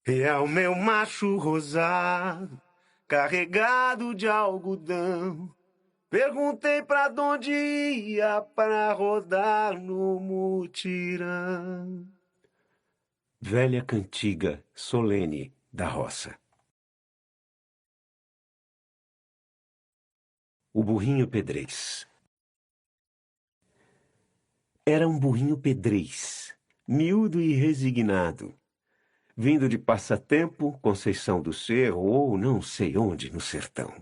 E é o meu macho rosado, carregado de algodão. Perguntei pra onde ia pra rodar no mutirão. Velha cantiga solene da roça. O burrinho pedrez. Era um burrinho pedrez, miúdo e resignado, vindo de Passatempo, Conceição do Cerro ou não sei onde no sertão.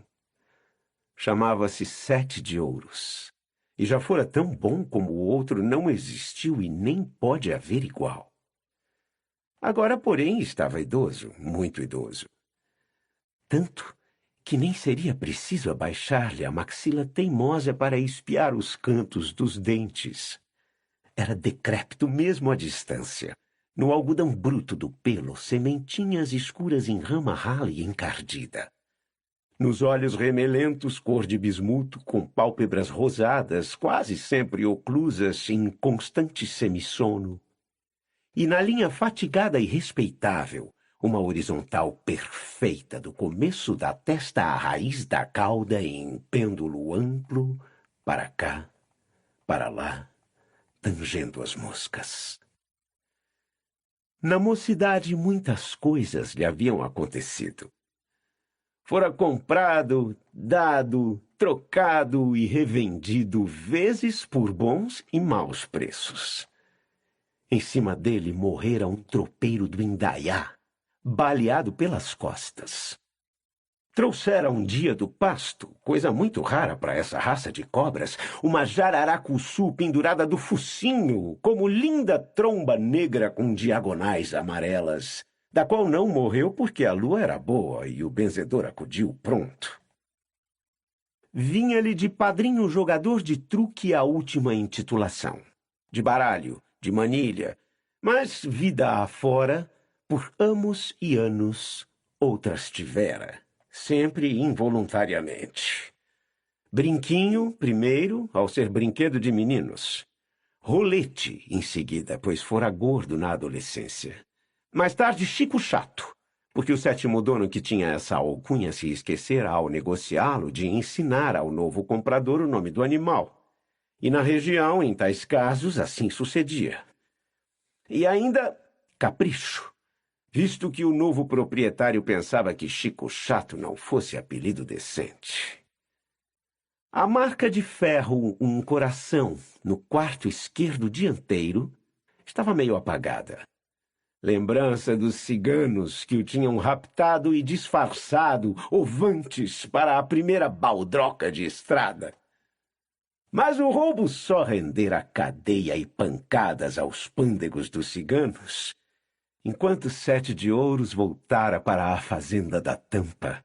Chamava-se Sete de Ouros, e já fora tão bom como o outro não existiu e nem pode haver igual. Agora, porém, estava idoso, muito idoso. Tanto que nem seria preciso abaixar-lhe a maxila teimosa para espiar os cantos dos dentes. Era decrépito mesmo à distância. No algodão bruto do pelo, sementinhas escuras em rama rala e encardida. Nos olhos remelentos, cor de bismuto, com pálpebras rosadas, quase sempre oclusas em constante semissono. E na linha fatigada e respeitável, uma horizontal perfeita do começo da testa à raiz da cauda em pêndulo amplo, para cá, para lá, tangendo as moscas. Na mocidade muitas coisas lhe haviam acontecido. Fora comprado, dado, trocado e revendido vezes por bons e maus preços. Em cima dele morrera um tropeiro do Indaiá, baleado pelas costas. Trouxera um dia do pasto, coisa muito rara para essa raça de cobras, uma jararacuçu pendurada do focinho, como linda tromba negra com diagonais amarelas, da qual não morreu porque a lua era boa e o benzedor acudiu pronto. Vinha-lhe de padrinho jogador de truque a última intitulação, de baralho, de manilha, mas vida afora, por amos e anos, outras tivera, sempre involuntariamente. Brinquinho, primeiro, ao ser brinquedo de meninos. Rolete, em seguida, pois fora gordo na adolescência. Mais tarde, Chico Chato, porque o sétimo dono que tinha essa alcunha se esquecera ao negociá-lo de ensinar ao novo comprador o nome do animal. E na região, em tais casos, assim sucedia. E ainda, Capricho, visto que o novo proprietário pensava que Chico Chato não fosse apelido decente. A marca de ferro, um coração, no quarto esquerdo dianteiro, estava meio apagada. Lembrança dos ciganos que o tinham raptado e disfarçado, ovantes, para a primeira baldroca de estrada. Mas o roubo só rendera cadeia e pancadas aos pândegos dos ciganos, enquanto Sete de Ouros voltara para a fazenda da Tampa,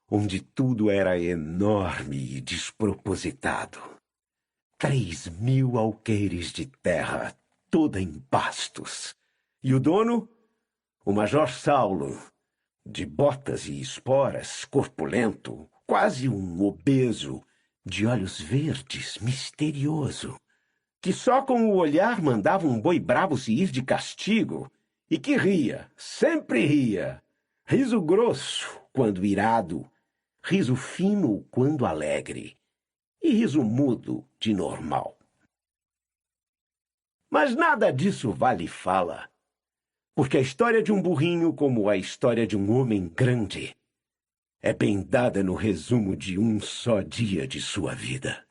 onde tudo era enorme e despropositado. 3.000 alqueires de terra, toda em pastos. E o dono? O Major Saulo, de botas e esporas, corpulento, quase um obeso, de olhos verdes, misterioso, que só com o olhar mandava um boi bravo se ir de castigo, e que ria, sempre ria, riso grosso quando irado, riso fino quando alegre, e riso mudo de normal. Mas nada disso vale fala, porque a história de um burrinho, como a história de um homem grande, é bem dada no resumo de um só dia de sua vida.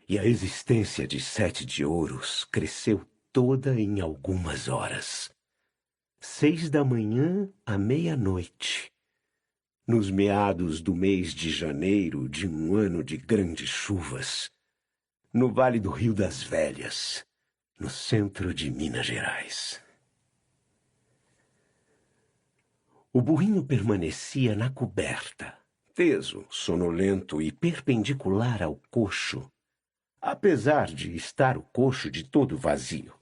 E a existência de Sete de Ouros cresceu toda em algumas horas. 6 da manhã à meia-noite, nos meados do mês de janeiro de um ano de grandes chuvas, no Vale do Rio das Velhas, no centro de Minas Gerais. O burrinho permanecia na coberta, teso, sonolento e perpendicular ao coxo, apesar de estar o coxo de todo vazio.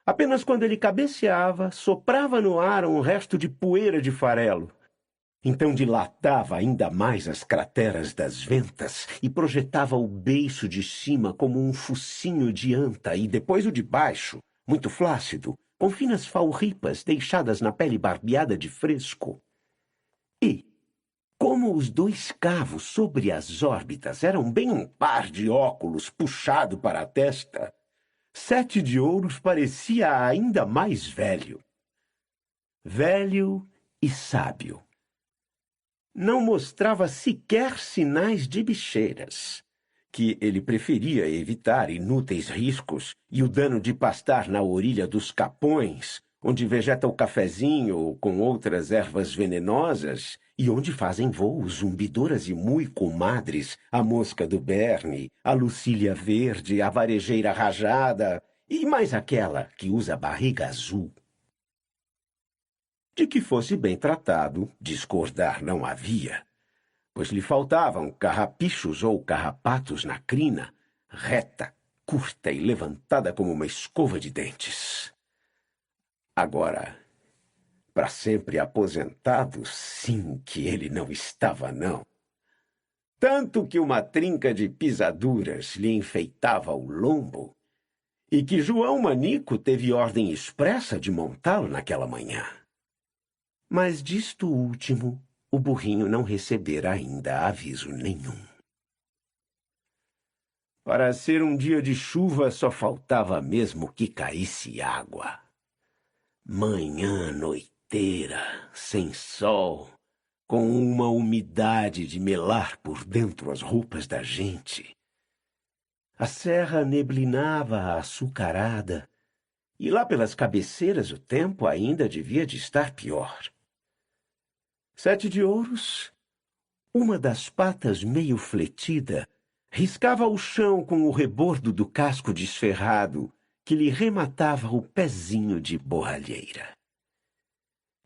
Apenas quando ele cabeceava, soprava no ar um resto de poeira de farelo. Então dilatava ainda mais as crateras das ventas e projetava o beiço de cima como um focinho de anta e depois o de baixo, muito flácido, com finas falripas deixadas na pele barbeada de fresco. E, como os 2 cavos sobre as órbitas eram bem um par de óculos puxado para a testa, 7 de Ouros parecia ainda mais velho. Velho e sábio. Não mostrava sequer sinais de bicheiras, que ele preferia evitar inúteis riscos e o dano de pastar na orilha dos capões, onde vegeta o cafezinho com outras ervas venenosas e onde fazem voos zumbidoras e muito comadres a mosca do berne, a lucília verde, a varejeira rajada e mais aquela que usa barriga azul. De que fosse bem tratado, discordar não havia, pois lhe faltavam carrapichos ou carrapatos na crina, reta, curta e levantada como uma escova de dentes. Agora, para sempre aposentado, sim que ele não estava, não. Tanto que uma trinca de pisaduras lhe enfeitava o lombo e que João Manico teve ordem expressa de montá-lo naquela manhã. Mas disto último, o burrinho não recebera ainda aviso nenhum. Para ser um dia de chuva, só faltava mesmo que caísse água. Manhã noiteira, sem sol, com uma umidade de melar por dentro as roupas da gente. A serra neblinava açucarada, e lá pelas cabeceiras o tempo ainda devia de estar pior. 7 de Ouros, uma das patas meio fletida, riscava o chão com o rebordo do casco desferrado que lhe rematava o pezinho de borralheira.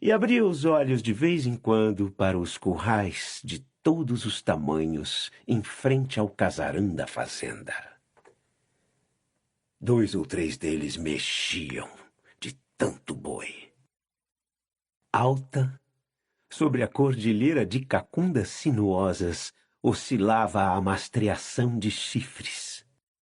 E abria os olhos de vez em quando para os currais de todos os tamanhos em frente ao casarão da fazenda. 2 ou 3 deles mexiam de tanto boi. Alta, sobre a cordilheira de cacundas sinuosas, oscilava a mastreação de chifres,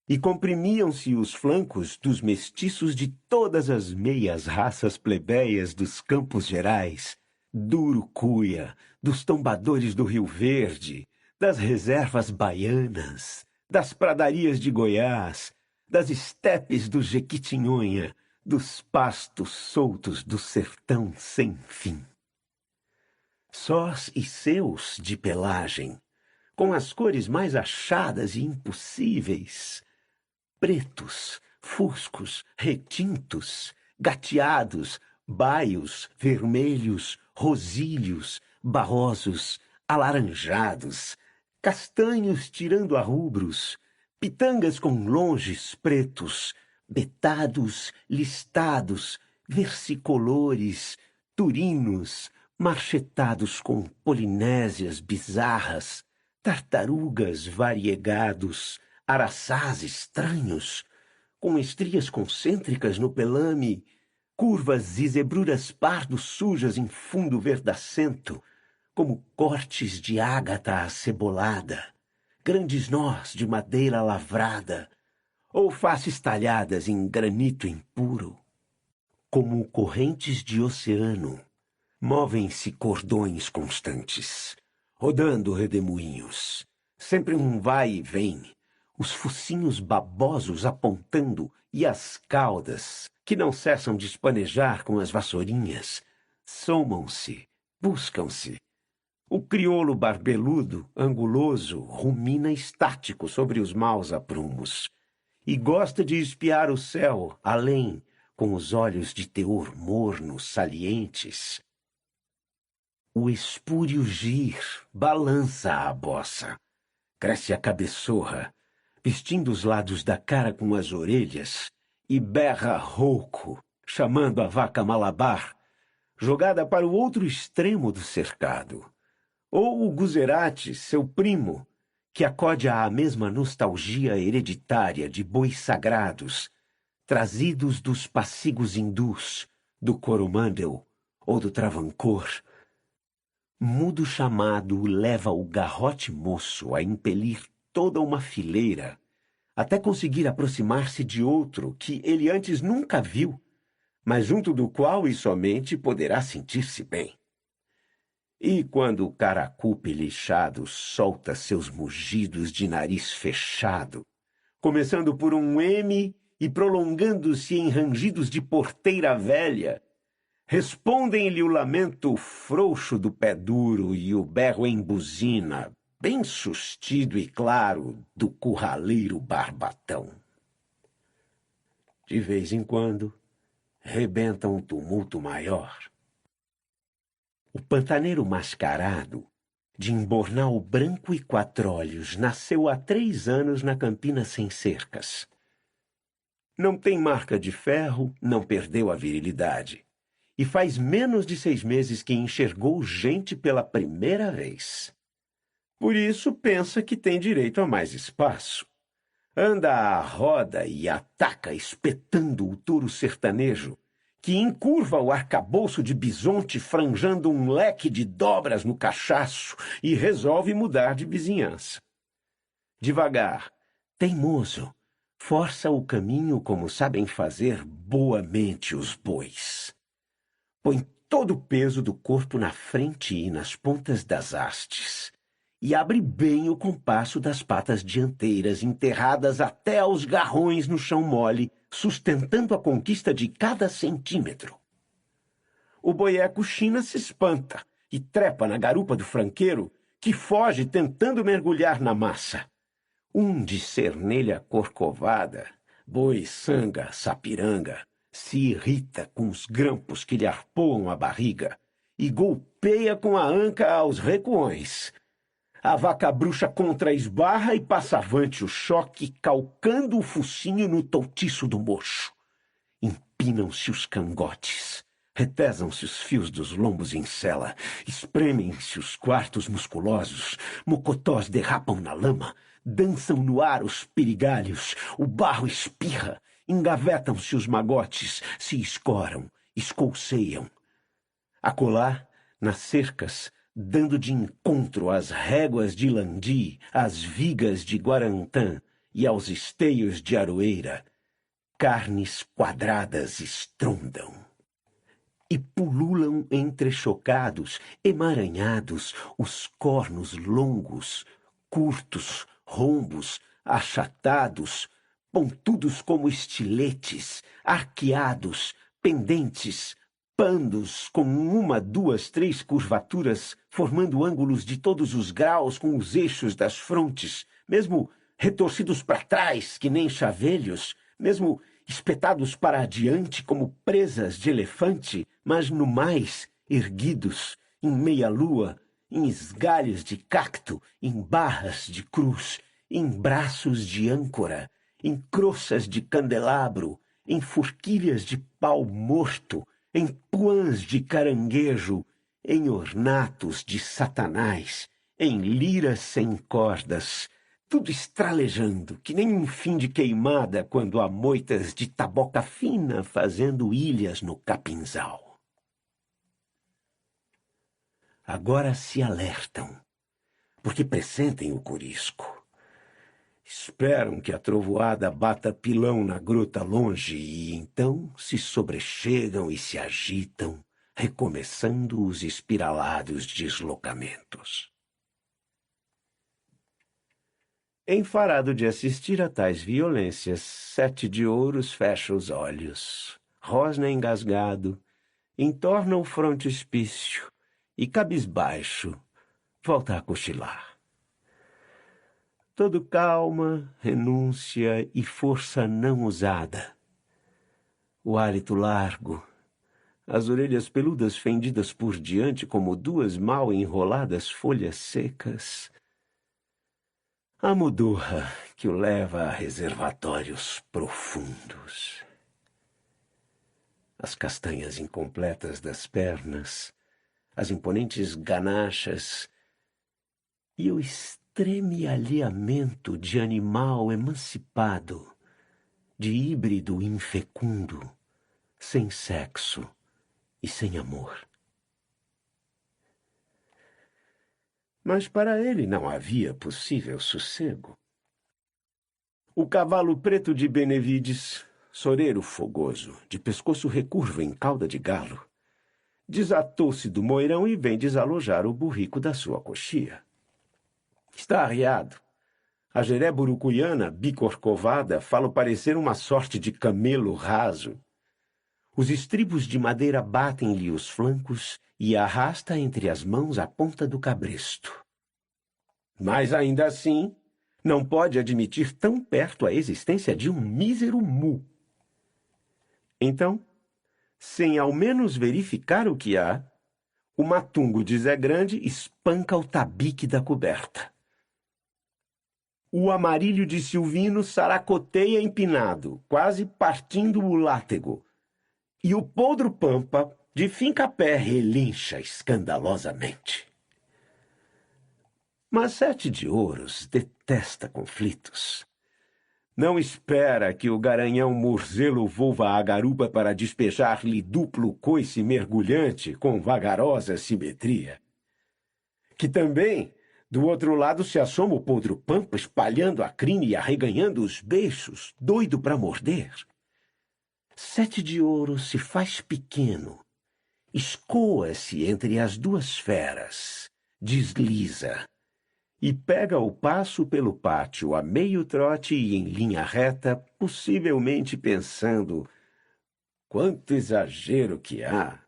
e comprimiam-se os flancos dos mestiços de todas as meias raças plebeias dos Campos Gerais, do Urucuia, dos tombadores do Rio Verde, das reservas baianas, das pradarias de Goiás, das estepes do Jequitinhonha, dos pastos soltos do sertão sem fim. Sós e seus de pelagem, com as cores mais achadas e impossíveis, pretos, fuscos, retintos, gateados, baios, vermelhos, rosilhos, barrosos, alaranjados, castanhos tirando a rubros, pitangas com longes pretos, betados, listados, versicolores, turinos, marchetados com polinésias bizarras, tartarugas variegados, araçás estranhos, com estrias concêntricas no pelame, curvas e zebruras pardo sujas em fundo verdacento, como cortes de ágata acebolada, grandes nós de madeira lavrada, ou faces talhadas em granito impuro. Como correntes de oceano, movem-se cordões constantes, rodando redemoinhos, sempre um vai e vem, os focinhos babosos apontando e as caudas, que não cessam de espanejar com as vassourinhas, somam-se, buscam-se. O crioulo barbeludo, anguloso, rumina estático sobre os maus aprumos, e gosta de espiar o céu além, com os olhos de teor morno salientes. O espúrio gir balança a bossa, cresce a cabeçorra, vestindo os lados da cara com as orelhas, e berra rouco, chamando a vaca malabar, jogada para o outro extremo do cercado. Ou o guzerate, seu primo, que acode à mesma nostalgia hereditária de bois sagrados, trazidos dos pacigos hindus, do Coromandel ou do Travancore. Mudo chamado leva o garrote moço a impelir toda uma fileira, até conseguir aproximar-se de outro que ele antes nunca viu, mas junto do qual e somente poderá sentir-se bem. E quando o caracupe lixado solta seus mugidos de nariz fechado, começando por um M e prolongando-se em rangidos de porteira velha, respondem-lhe o lamento frouxo do pé duro e o berro em buzina, bem sustido e claro, do curraleiro barbatão. De vez em quando, rebenta um tumulto maior. O pantaneiro mascarado, de embornal branco e quatrolhos, nasceu há 3 anos na Campina Sem Cercas. Não tem marca de ferro, não perdeu a virilidade. E faz menos de 6 meses que enxergou gente pela primeira vez. Por isso pensa que tem direito a mais espaço. Anda à roda e ataca espetando o touro sertanejo, que encurva o arcabouço de bisonte franjando um leque de dobras no cachaço e resolve mudar de vizinhança. Devagar, teimoso, força o caminho como sabem fazer boamente os bois. Põe todo o peso do corpo na frente e nas pontas das hastes, e abre bem o compasso das patas dianteiras, enterradas até aos garrões no chão mole, sustentando a conquista de cada centímetro. O boieco China se espanta e trepa na garupa do franqueiro, que foge tentando mergulhar na massa. Um de cernelha corcovada, boi sanga, sapiranga, se irrita com os grampos que lhe arpoam a barriga e golpeia com a anca aos recuões. A vaca bruxa contra-esbarra e passa avante o choque, calcando o focinho no toutiço do mocho. Empinam-se os cangotes, retesam-se os fios dos lombos em sela, espremem-se os quartos musculosos, mocotós derrapam na lama, dançam no ar os perigalhos, o barro espirra, engavetam-se os magotes, se escoram, escolceiam. Acolá, nas cercas, dando de encontro às réguas de Landi, às vigas de Guarantã e aos esteios de Aroeira, carnes quadradas estrondam. E pululam entrechocados, emaranhados, os cornos longos, curtos, rombos, achatados, pontudos como estiletes, arqueados, pendentes, pandos com 1, 2, 3 curvaturas, formando ângulos de todos os graus com os eixos das frontes, mesmo retorcidos para trás, que nem chavelhos, mesmo espetados para adiante como presas de elefante, mas no mais erguidos, em meia-lua, em esgalhos de cacto, em barras de cruz, em braços de âncora, em croças de candelabro, em forquilhas de pau morto, em puãs de caranguejo, em ornatos de satanás, em liras sem cordas, tudo estralejando, que nem um fim de queimada quando há moitas de taboca fina fazendo ilhas no capinzal. Agora se alertam, porque pressentem o corisco. Esperam que a trovoada bata pilão na gruta longe e então se sobrechegam e se agitam, recomeçando os espiralados deslocamentos. Enfarado de assistir a tais violências, 7 de Ouros fecha os olhos, rosna engasgado, entorna o frontispício e, cabisbaixo, volta a cochilar. Todo calma, renúncia e força não usada. O hálito largo, as orelhas peludas fendidas por diante como 2 mal enroladas folhas secas. A modorra que o leva a reservatórios profundos. As castanhas incompletas das pernas, as imponentes ganachas e o estremealhamento de animal emancipado, de híbrido infecundo, sem sexo e sem amor. Mas para ele não havia possível sossego. O cavalo preto de Benevides, soreiro fogoso, de pescoço recurvo em cauda de galo, desatou-se do moirão e vem desalojar o burrico da sua coxia. Está arriado. A jeré burucuiana, bicorcovada, falo parecer uma sorte de camelo raso. Os estribos de madeira batem-lhe os flancos e arrasta entre as mãos a ponta do cabresto. Mas ainda assim, não pode admitir tão perto a existência de um mísero mu. Então, sem ao menos verificar o que há, o matungo de Zé Grande espanca o tabique da coberta. O amarilho de Silvino saracoteia empinado, quase partindo o látego, e o podro Pampa, de finca-pé, relincha escandalosamente. Mas Sete de Ouros detesta conflitos. Não espera que o garanhão Murzelo volva à garupa para despejar-lhe duplo coice mergulhante com vagarosa simetria. Que também, do outro lado, se assoma o podro Pampa espalhando a crina e arreganhando os beiços, doido para morder. Sete de Ouros se faz pequeno, escoa-se entre as duas feras, desliza, e pega o passo pelo pátio a meio trote e em linha reta, possivelmente pensando: quanto exagero que há!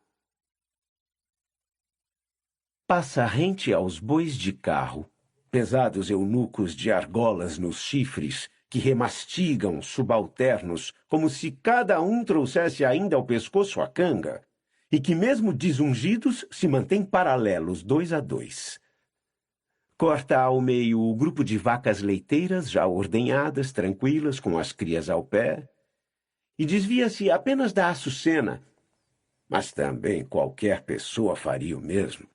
Passa rente aos bois de carro, pesados eunucos de argolas nos chifres, que remastigam subalternos como se cada um trouxesse ainda ao pescoço a canga, e que mesmo desungidos se mantêm paralelos 2 a 2. Corta ao meio o grupo de vacas leiteiras já ordenhadas, tranquilas, com as crias ao pé, e desvia-se apenas da açucena. Mas também qualquer pessoa faria o mesmo.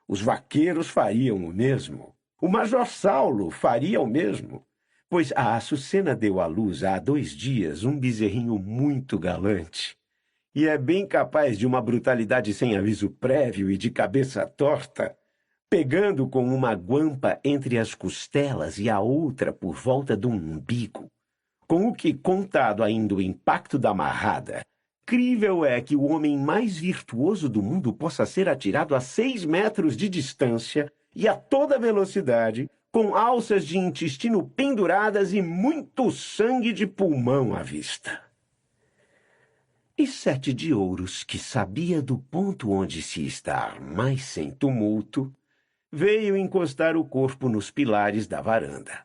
Os vaqueiros fariam o mesmo. O Major Saulo faria o mesmo, pois a açucena deu à luz há 2 dias um bezerrinho muito galante, e é bem capaz de uma brutalidade sem aviso prévio e de cabeça torta, pegando com uma guampa entre as costelas e a outra por volta do umbigo, com o que, contado ainda o impacto da marrada, crível é que o homem mais virtuoso do mundo possa ser atirado a 6 metros de distância e a toda velocidade, com alças de intestino penduradas e muito sangue de pulmão à vista. E Sete de Ouros, que sabia do ponto onde se estar mais sem tumulto, veio encostar o corpo nos pilares da varanda.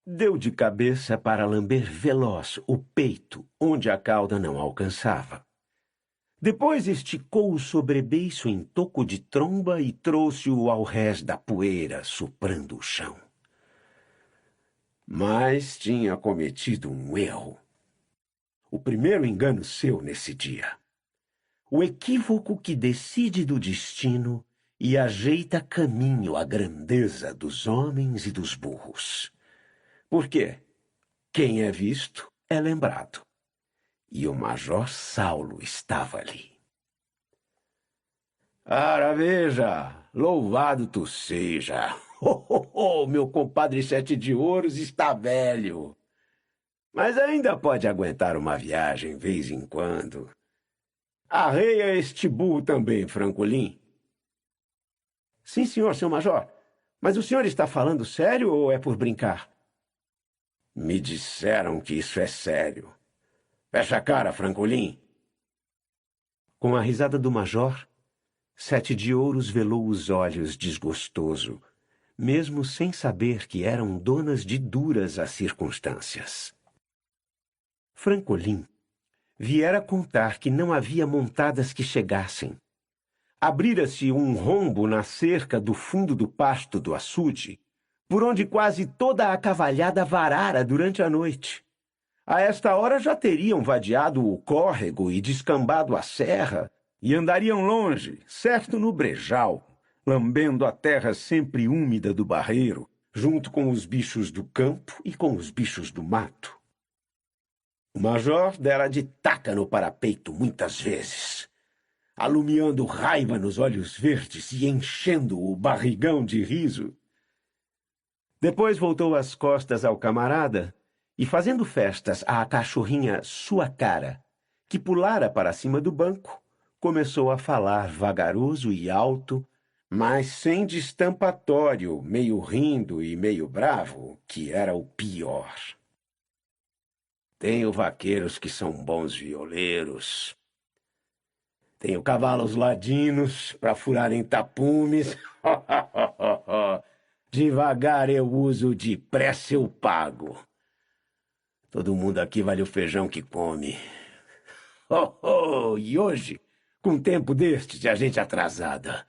Deu de cabeça para lamber veloz o peito, onde a cauda não alcançava. Depois esticou o sobrebeiço em toco de tromba e trouxe-o ao rés da poeira, soprando o chão. Mas tinha cometido um erro. O primeiro engano seu nesse dia. O equívoco que decide do destino e ajeita caminho à grandeza dos homens e dos burros. Porque quem é visto é lembrado. E o Major Saulo estava ali. Ora, veja, louvado tu seja. Meu compadre Sete de Ouros está velho. Mas ainda pode aguentar uma viagem vez em quando. Arreia este burro também, Francolin. Sim, senhor, seu major. Mas o senhor está falando sério ou é por brincar? Me disseram que isso é sério. Fecha a cara, Francolin. Com a risada do major, Sete de Ouros velou os olhos desgostoso, mesmo sem saber que eram donas de duras as circunstâncias. Francolin viera contar que não havia montadas que chegassem. Abrira-se um rombo na cerca do fundo do pasto do açude, por onde quase toda a cavalhada varara durante a noite. A esta hora já teriam vadeado o córrego e descambado a serra, e andariam longe, certo no brejal, lambendo a terra sempre úmida do barreiro, junto com os bichos do campo e com os bichos do mato. O major dera de taca no parapeito muitas vezes, alumiando raiva nos olhos verdes e enchendo o barrigão de riso. Depois voltou as costas ao camarada e fazendo festas à cachorrinha Sua Cara, que pulara para cima do banco, começou a falar vagaroso e alto, mas sem destampatório, meio rindo e meio bravo, que era o pior. Tenho vaqueiros que são bons violeiros. Tenho cavalos ladinos para furarem tapumes. Devagar eu uso, depressa eu pago. Todo mundo aqui vale o feijão que come. E hoje, com um tempo destes, a gente atrasada.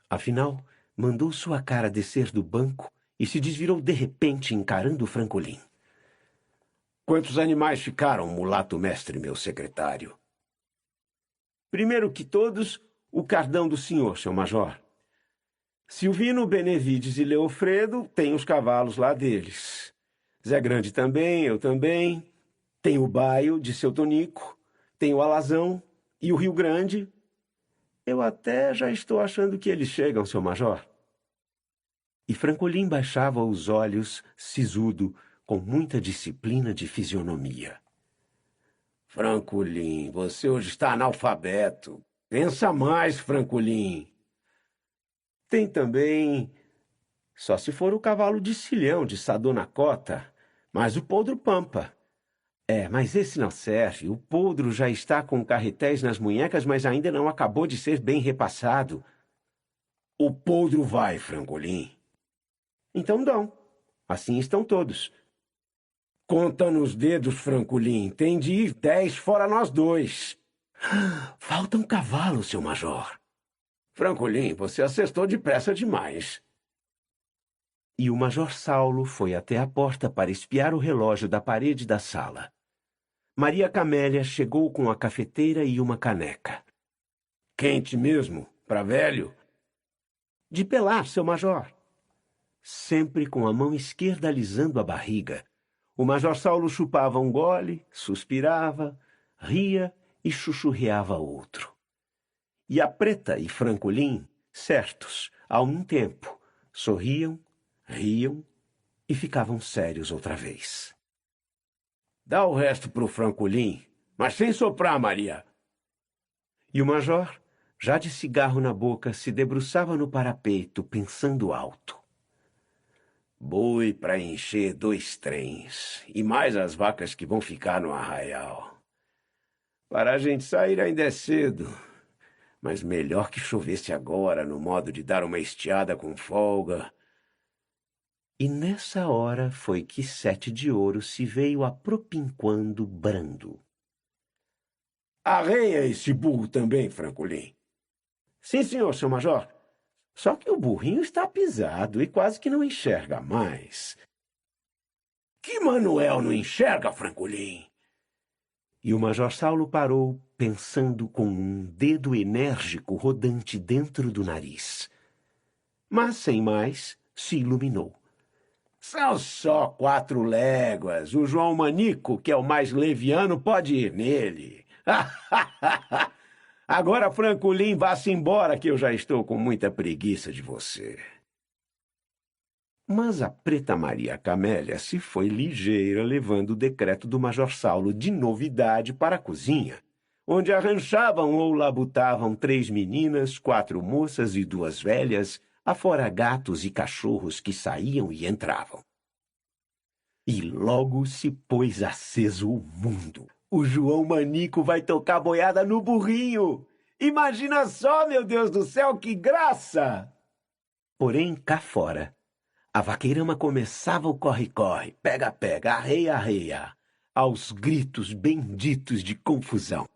Afinal, mandou Sua Cara descer do banco e se desvirou de repente encarando Francolin. Quantos animais ficaram, mulato mestre, meu secretário? Primeiro que todos, o cardão do senhor, seu major. Silvino, Benevides e Leofredo têm os cavalos lá deles. Zé Grande também, eu também. Tem o Baio de seu Tonico, tem o Alazão e o Rio Grande. Eu até já estou achando que eles chegam, seu major. E Francolin baixava os olhos, sisudo, com muita disciplina de fisionomia. Francolin, você hoje está analfabeto. Pensa mais, Francolin. Tem também, só se for o cavalo de Cilhão, de Sadonacota, mas o Podro Pampa. Mas esse não serve. O Podro já está com carretéis nas munhecas, mas ainda não acabou de ser bem repassado. O Podro vai, Francolin. Então dão. Assim estão todos. Conta nos dedos, Francolin. Tem de ir 10 fora nós dois. Falta um cavalo, seu major. Francolin, você acertou depressa demais. E o Major Saulo foi até a porta para espiar o relógio da parede da sala. Maria Camélia chegou com a cafeteira e uma caneca. Quente mesmo, para velho? De pelar, seu major. Sempre com a mão esquerda alisando a barriga, o Major Saulo chupava um gole, suspirava, ria e chuchurreava outro. E a Preta e Francolin, certos, a um tempo, sorriam, riam e ficavam sérios outra vez. Dá o resto pro Francolin, mas sem soprar, Maria. E o major, já de cigarro na boca, se debruçava no parapeito, pensando alto. Boi para encher 2 trens, e mais as vacas que vão ficar no arraial. Para a gente sair ainda é cedo, mas melhor que chovesse agora, no modo de dar uma estiada com folga. E nessa hora foi que 7 de Ouro se veio apropinquando brando. Arreia esse burro também, Francolin. Sim, senhor, seu major. Só que o burrinho está pisado e quase que não enxerga mais. Que Manuel não enxerga, Francolin? E o Major Saulo parou, pensando com um dedo enérgico rodante dentro do nariz. Mas, sem mais, se iluminou. São só 4 léguas. O João Manico, que é o mais leviano, pode ir nele. Agora, Francolin, vá-se embora, que eu já estou com muita preguiça de você. Mas a Preta Maria Camélia se foi ligeira, levando o decreto do Major Saulo de novidade para a cozinha, onde arranchavam ou labutavam 3 meninas, 4 moças e 2 velhas, afora gatos e cachorros que saíam e entravam. E logo se pôs aceso o mundo. O João Manico vai tocar boiada no burrinho. Imagina só, meu Deus do céu, que graça! Porém, cá fora, a vaqueirama começava o corre-corre, pega-pega, arreia-arreia, aos gritos benditos de confusão.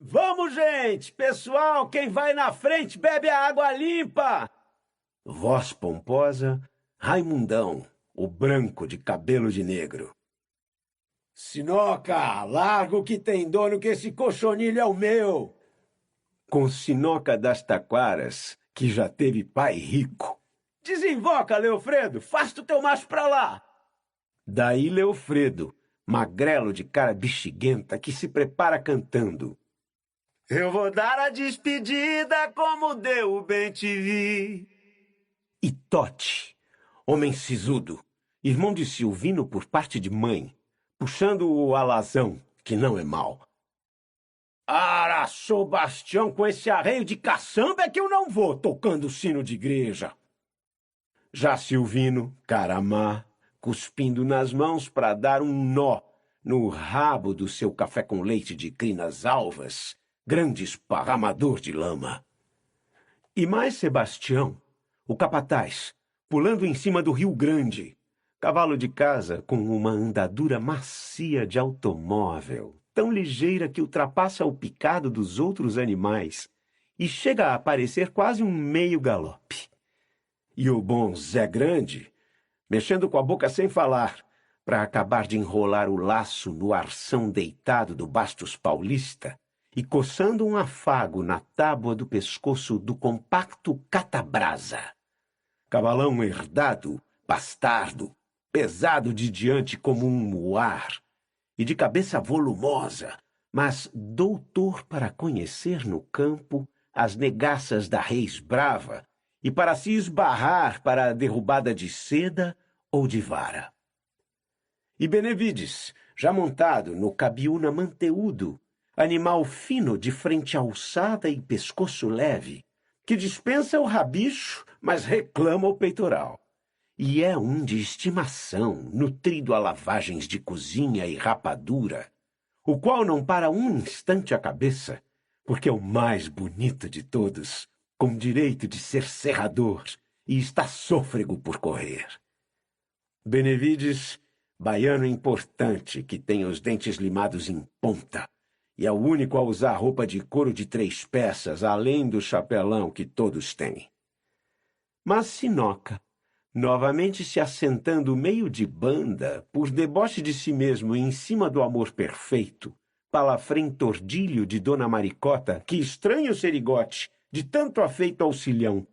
Vamos, gente! Pessoal, quem vai na frente bebe a água limpa! Voz pomposa, Raimundão, o branco de cabelo de negro. Sinoca, larga o que tem dono, que esse cochonilho é o meu! Com Sinoca das Taquaras, que já teve pai rico. Desinvoca, Leofredo, faz-te o teu macho pra lá! Daí Leofredo, magrelo de cara bexiguenta, que se prepara cantando. Eu vou dar a despedida como deu o bem te vi. E Tote, homem sisudo, irmão de Silvino por parte de mãe, puxando o alazão, que não é mau. Sou Bastião, com esse arreio de caçamba é que eu não vou tocando o sino de igreja. Já Silvino, cara má, cuspindo nas mãos para dar um nó no rabo do seu café com leite de crinas alvas, grande esparramador de lama. E mais Sebastião, o capataz, pulando em cima do Rio Grande, cavalo de casa com uma andadura macia de automóvel, tão ligeira que ultrapassa o picado dos outros animais e chega a parecer quase um meio galope. E o bom Zé Grande, mexendo com a boca sem falar, para acabar de enrolar o laço no arção deitado do Bastos Paulista e coçando um afago na tábua do pescoço do compacto Catabrasa. Cavalão herdado, bastardo, pesado de diante como um muar, e de cabeça volumosa, mas doutor para conhecer no campo as negaças da reis brava e para se esbarrar para a derrubada de seda ou de vara. E Benevides, já montado no cabiúna manteúdo, animal fino de frente alçada e pescoço leve, que dispensa o rabicho, mas reclama o peitoral. E é um de estimação, nutrido a lavagens de cozinha e rapadura, o qual não para um instante a cabeça, porque é o mais bonito de todos, com direito de ser serrador, e está sôfrego por correr. Benevides, baiano importante que tem os dentes limados em ponta, e é o único a usar roupa de couro de 3 peças, além do chapelão que todos têm. Mas Sinoca, novamente se assentando meio de banda, por deboche de si mesmo em cima do amor perfeito, palafrém tordilho de Dona Maricota, que estranho serigote, de tanto afeito ao cilhão.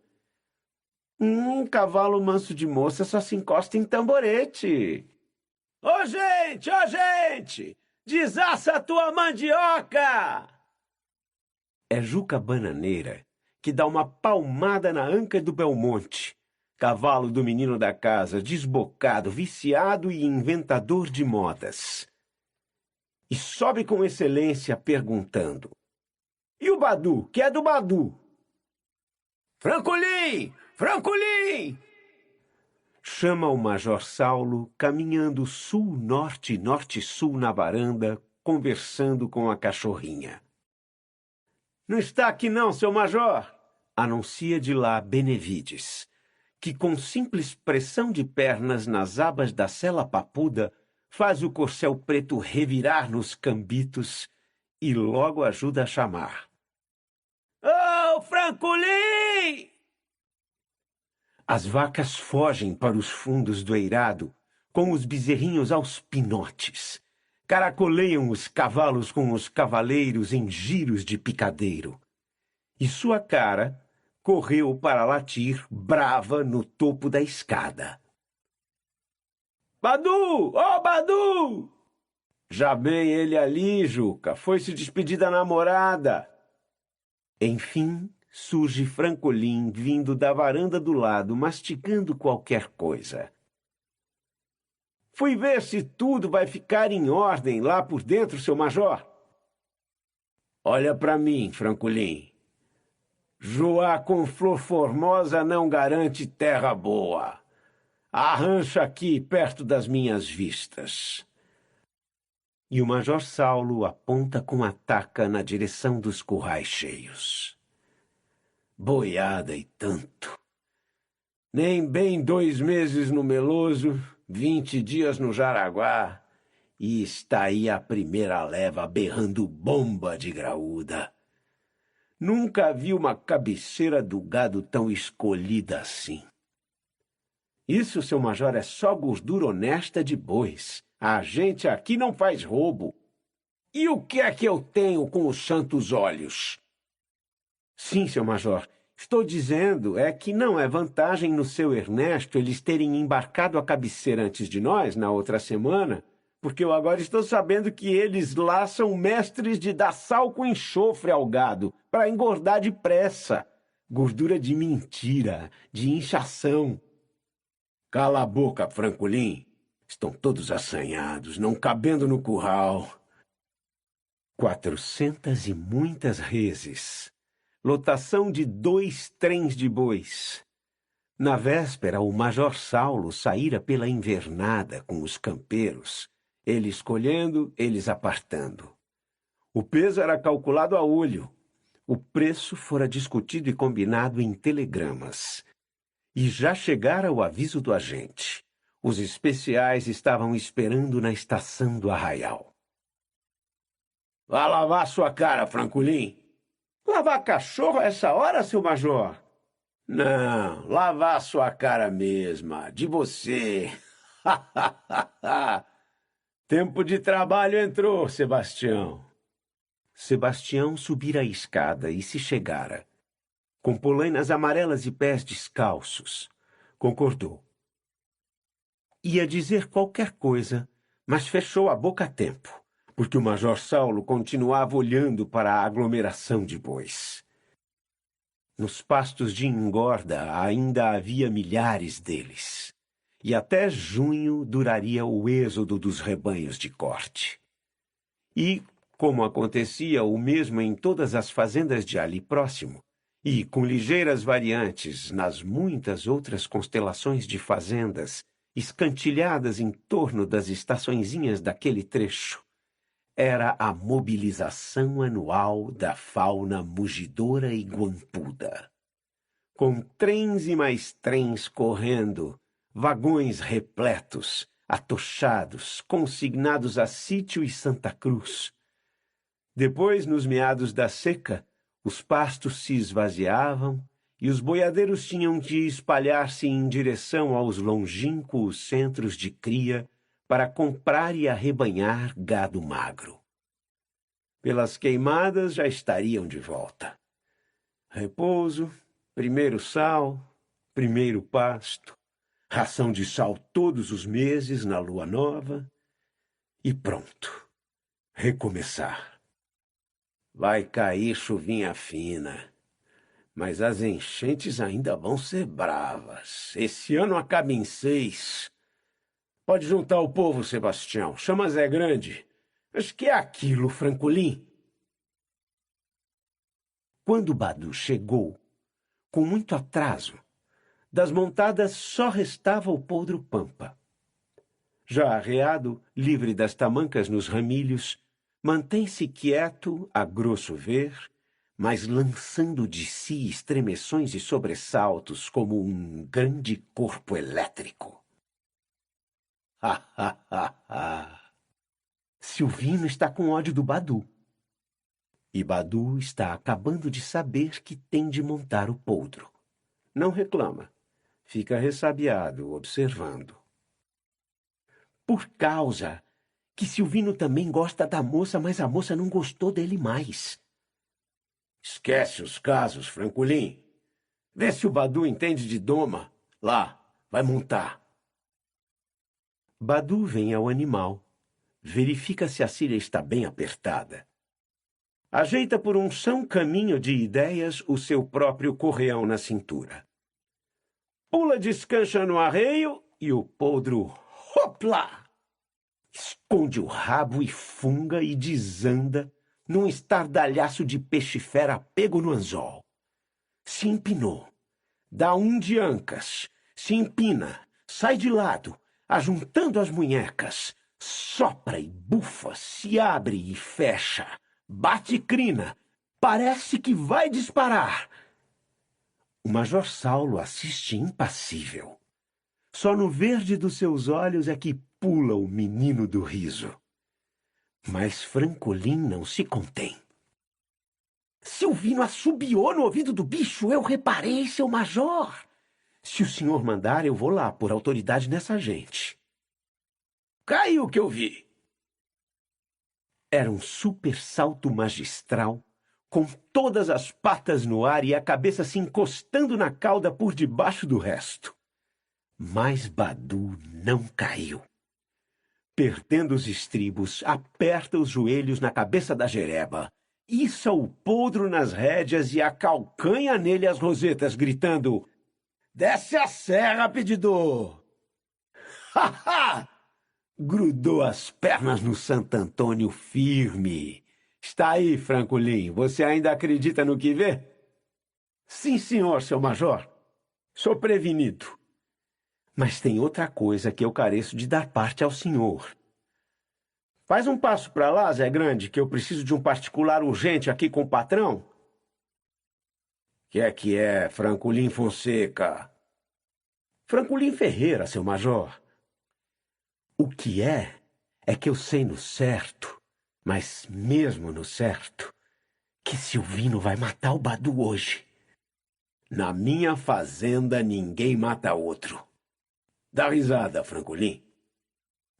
Cavalo manso de moça só se encosta em tamborete. Ô, gente! Ô, gente! Desassa a tua mandioca! É Juca Bananeira que dá uma palmada na anca do Belmonte, cavalo do menino da casa, desbocado, viciado e inventador de modas. E sobe com excelência perguntando: e o Badu, que é do Badu? Francolim! Francolim! Chama o Major Saulo, caminhando sul, norte, norte-sul na varanda, conversando com a cachorrinha. Não está aqui não, seu Major! Anuncia de lá Benevides, que com simples pressão de pernas nas abas da sela papuda faz o corcel preto revirar nos cambitos e logo ajuda a chamar. Ô, Francolim! As vacas fogem para os fundos do eirado, com os bezerrinhos aos pinotes. Caracoleiam os cavalos com os cavaleiros em giros de picadeiro. E sua cara correu para latir, brava, no topo da escada. Badu! Ô, Badu! Já bem ele ali, Juca. Foi se despedir da namorada. Enfim, surge Francolim vindo da varanda do lado, mastigando qualquer coisa. Fui ver se tudo vai ficar em ordem lá por dentro, seu major. Olha para mim, Francolim. Joá com flor formosa não garante terra boa. Arrancha aqui, perto das minhas vistas. E o Major Saulo aponta com a taca na direção dos currais cheios. Boiada e tanto. Nem bem 2 meses no Meloso, 20 dias no Jaraguá, e está aí a primeira leva berrando bomba de graúda. Nunca vi uma cabeceira do gado tão escolhida assim. Isso, seu major, é só gordura honesta de bois. A gente aqui não faz roubo. E o que é que eu tenho com os santos olhos? Sim, seu major. Estou dizendo é que não é vantagem no seu Ernesto eles terem embarcado a cabeceira antes de nós, na outra semana, porque eu agora estou sabendo que eles lá são mestres de dar sal com enxofre ao gado, para engordar depressa. Gordura de mentira, de inchação. Cala a boca, Francolin. Estão todos assanhados, não cabendo no curral. 400 e muitas reses. Lotação de 2 trens de bois. Na véspera, o Major Saulo saíra pela invernada com os campeiros, ele escolhendo, eles apartando. O peso era calculado a olho. O preço fora discutido e combinado em telegramas. E já chegara o aviso do agente. Os especiais estavam esperando na estação do Arraial. Vá lavar sua cara, Francolin. Lavar cachorro a essa hora, seu major? Não, lavar sua cara mesma, de você. Tempo de trabalho entrou, Sebastião. Sebastião subira a escada e se chegara. Com polainas amarelas e pés descalços. Concordou. Ia dizer qualquer coisa, mas fechou a boca a tempo, porque o Major Saulo continuava olhando para a aglomeração de bois. Nos pastos de engorda ainda havia milhares deles, e até junho duraria o êxodo dos rebanhos de corte. E, como acontecia o mesmo em todas as fazendas de ali próximo, e com ligeiras variantes nas muitas outras constelações de fazendas escantilhadas em torno das estaçõezinhas daquele trecho, era a mobilização anual da fauna mugidora e guampuda. Com trens e mais trens correndo, vagões repletos, atochados, consignados a Sítio e Santa Cruz. Depois, nos meados da seca, os pastos se esvaziavam e os boiadeiros tinham de espalhar-se em direção aos longínquos centros de cria para comprar e arrebanhar gado magro. Pelas queimadas já estariam de volta. Repouso, primeiro sal, primeiro pasto, ração de sal todos os meses na lua nova e pronto. Recomeçar. Vai cair chuvinha fina, mas as enchentes ainda vão ser bravas. Esse ano acaba em 6. Pode juntar o povo, Sebastião. Chama Zé Grande. Mas que é aquilo, Francolin? Quando Badu chegou, com muito atraso, das montadas só restava o podro Pampa. Já arreado, livre das tamancas nos ramilhos, mantém-se quieto, a grosso ver, mas lançando de si estremeções e sobressaltos como um grande corpo elétrico. Silvino está com ódio do Badu. E Badu está acabando de saber que tem de montar o podro. Não reclama. Fica ressabiado, observando. Por causa que Silvino também gosta da moça, mas a moça não gostou dele mais. Esquece os casos, Francolin. Vê se o Badu entende de doma. Lá, vai montar. Badu vem ao animal. Verifica se a cilha está bem apertada. Ajeita por um são caminho de ideias o seu próprio correão na cintura. Pula descancha no arreio e o podro, hopla! Esconde o rabo e funga e desanda num estardalhaço de peixe-fera pego no anzol. Se empinou, dá um de ancas, se empina, sai de lado, ajuntando as munhecas, sopra e bufa, se abre e fecha, bate crina, parece que vai disparar. O Major Saulo assiste impassível. Só no verde dos seus olhos é que pula o menino do riso. Mas Francolin não se contém. Silvino assobiou no ouvido do bicho, eu reparei, seu major. Se o senhor mandar, eu vou lá, por autoridade nessa gente. Caiu o que eu vi. Era um super salto magistral, com todas as patas no ar e a cabeça se encostando na cauda por debaixo do resto. Mas Badu não caiu. Perdendo os estribos, aperta os joelhos na cabeça da jereba, issa o podro nas rédeas e acalcanha nele as rosetas, gritando: Desce a serra, pedidor! Ha! Grudou as pernas no Santo Antônio firme. Está aí, Francolin. Você ainda acredita no que vê? Sim, senhor, seu major. Sou prevenido. Mas tem outra coisa que eu careço de dar parte ao senhor. Faz um passo para lá, Zé Grande, que eu preciso de um particular urgente aqui com o patrão. Que é, Francolin Fonseca? Francolin Ferreira, seu major. O que é que eu sei no certo, mas mesmo no certo, que Silvino vai matar o Badu hoje. Na minha fazenda ninguém mata outro. Dá risada, Francolin.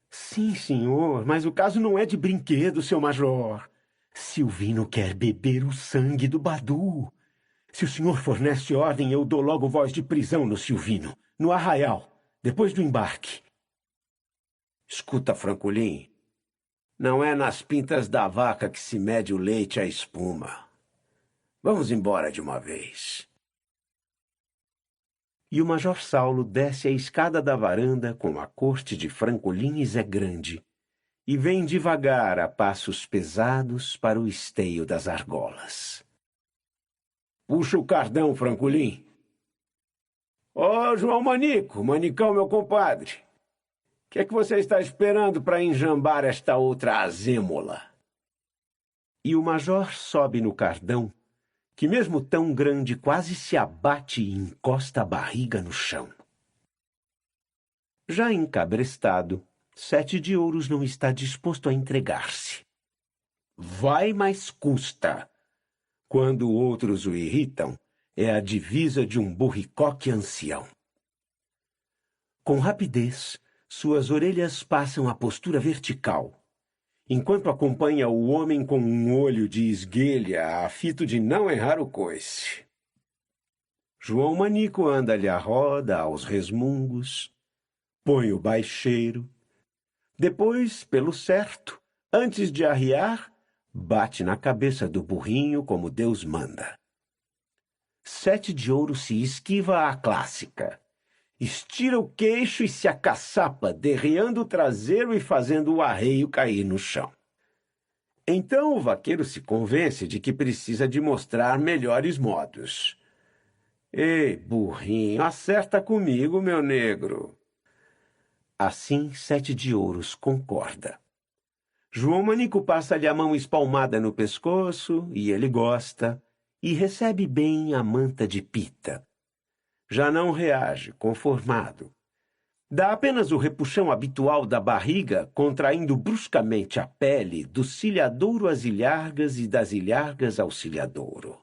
Sim, senhor, mas o caso não é de brinquedo, seu major. Silvino quer beber o sangue do Badu. Se o senhor fornece ordem, eu dou logo voz de prisão no Silvino, no arraial, depois do embarque. Escuta, Francolin, não é nas pintas da vaca que se mede o leite à espuma. Vamos embora de uma vez. E o Major Saulo desce a escada da varanda com a corte de Francolin e Zé Grande e vem devagar a passos pesados para o esteio das argolas. Puxa o cardão, Francolin. Ô, João Manico, Manicão, meu compadre. O que é que você está esperando para enjambar esta outra azêmola? E o major sobe no cardão, que mesmo tão grande quase se abate e encosta a barriga no chão. Já encabrestado, Sete de Ouros não está disposto a entregar-se. Vai, mas custa. Quando outros o irritam, é a divisa de um burricoque ancião. Com rapidez, suas orelhas passam a postura vertical, enquanto acompanha o homem com um olho de esguelha a fito de não errar o coice. João Manico anda-lhe a roda aos resmungos, põe o baixeiro, depois, pelo certo, antes de arriar, bate na cabeça do burrinho como Deus manda. Sete de Ouros se esquiva à clássica. Estira o queixo e se acaçapa, derreando o traseiro e fazendo o arreio cair no chão. Então o vaqueiro se convence de que precisa de mostrar melhores modos. Ei, burrinho, acerta comigo, meu negro. Assim, Sete de Ouros concorda. João Manico passa-lhe a mão espalmada no pescoço, e ele gosta, e recebe bem a manta de pita. Já não reage, conformado. Dá apenas o repuxão habitual da barriga, contraindo bruscamente a pele do cilhadouro às ilhargas e das ilhargas ao cilhadouro.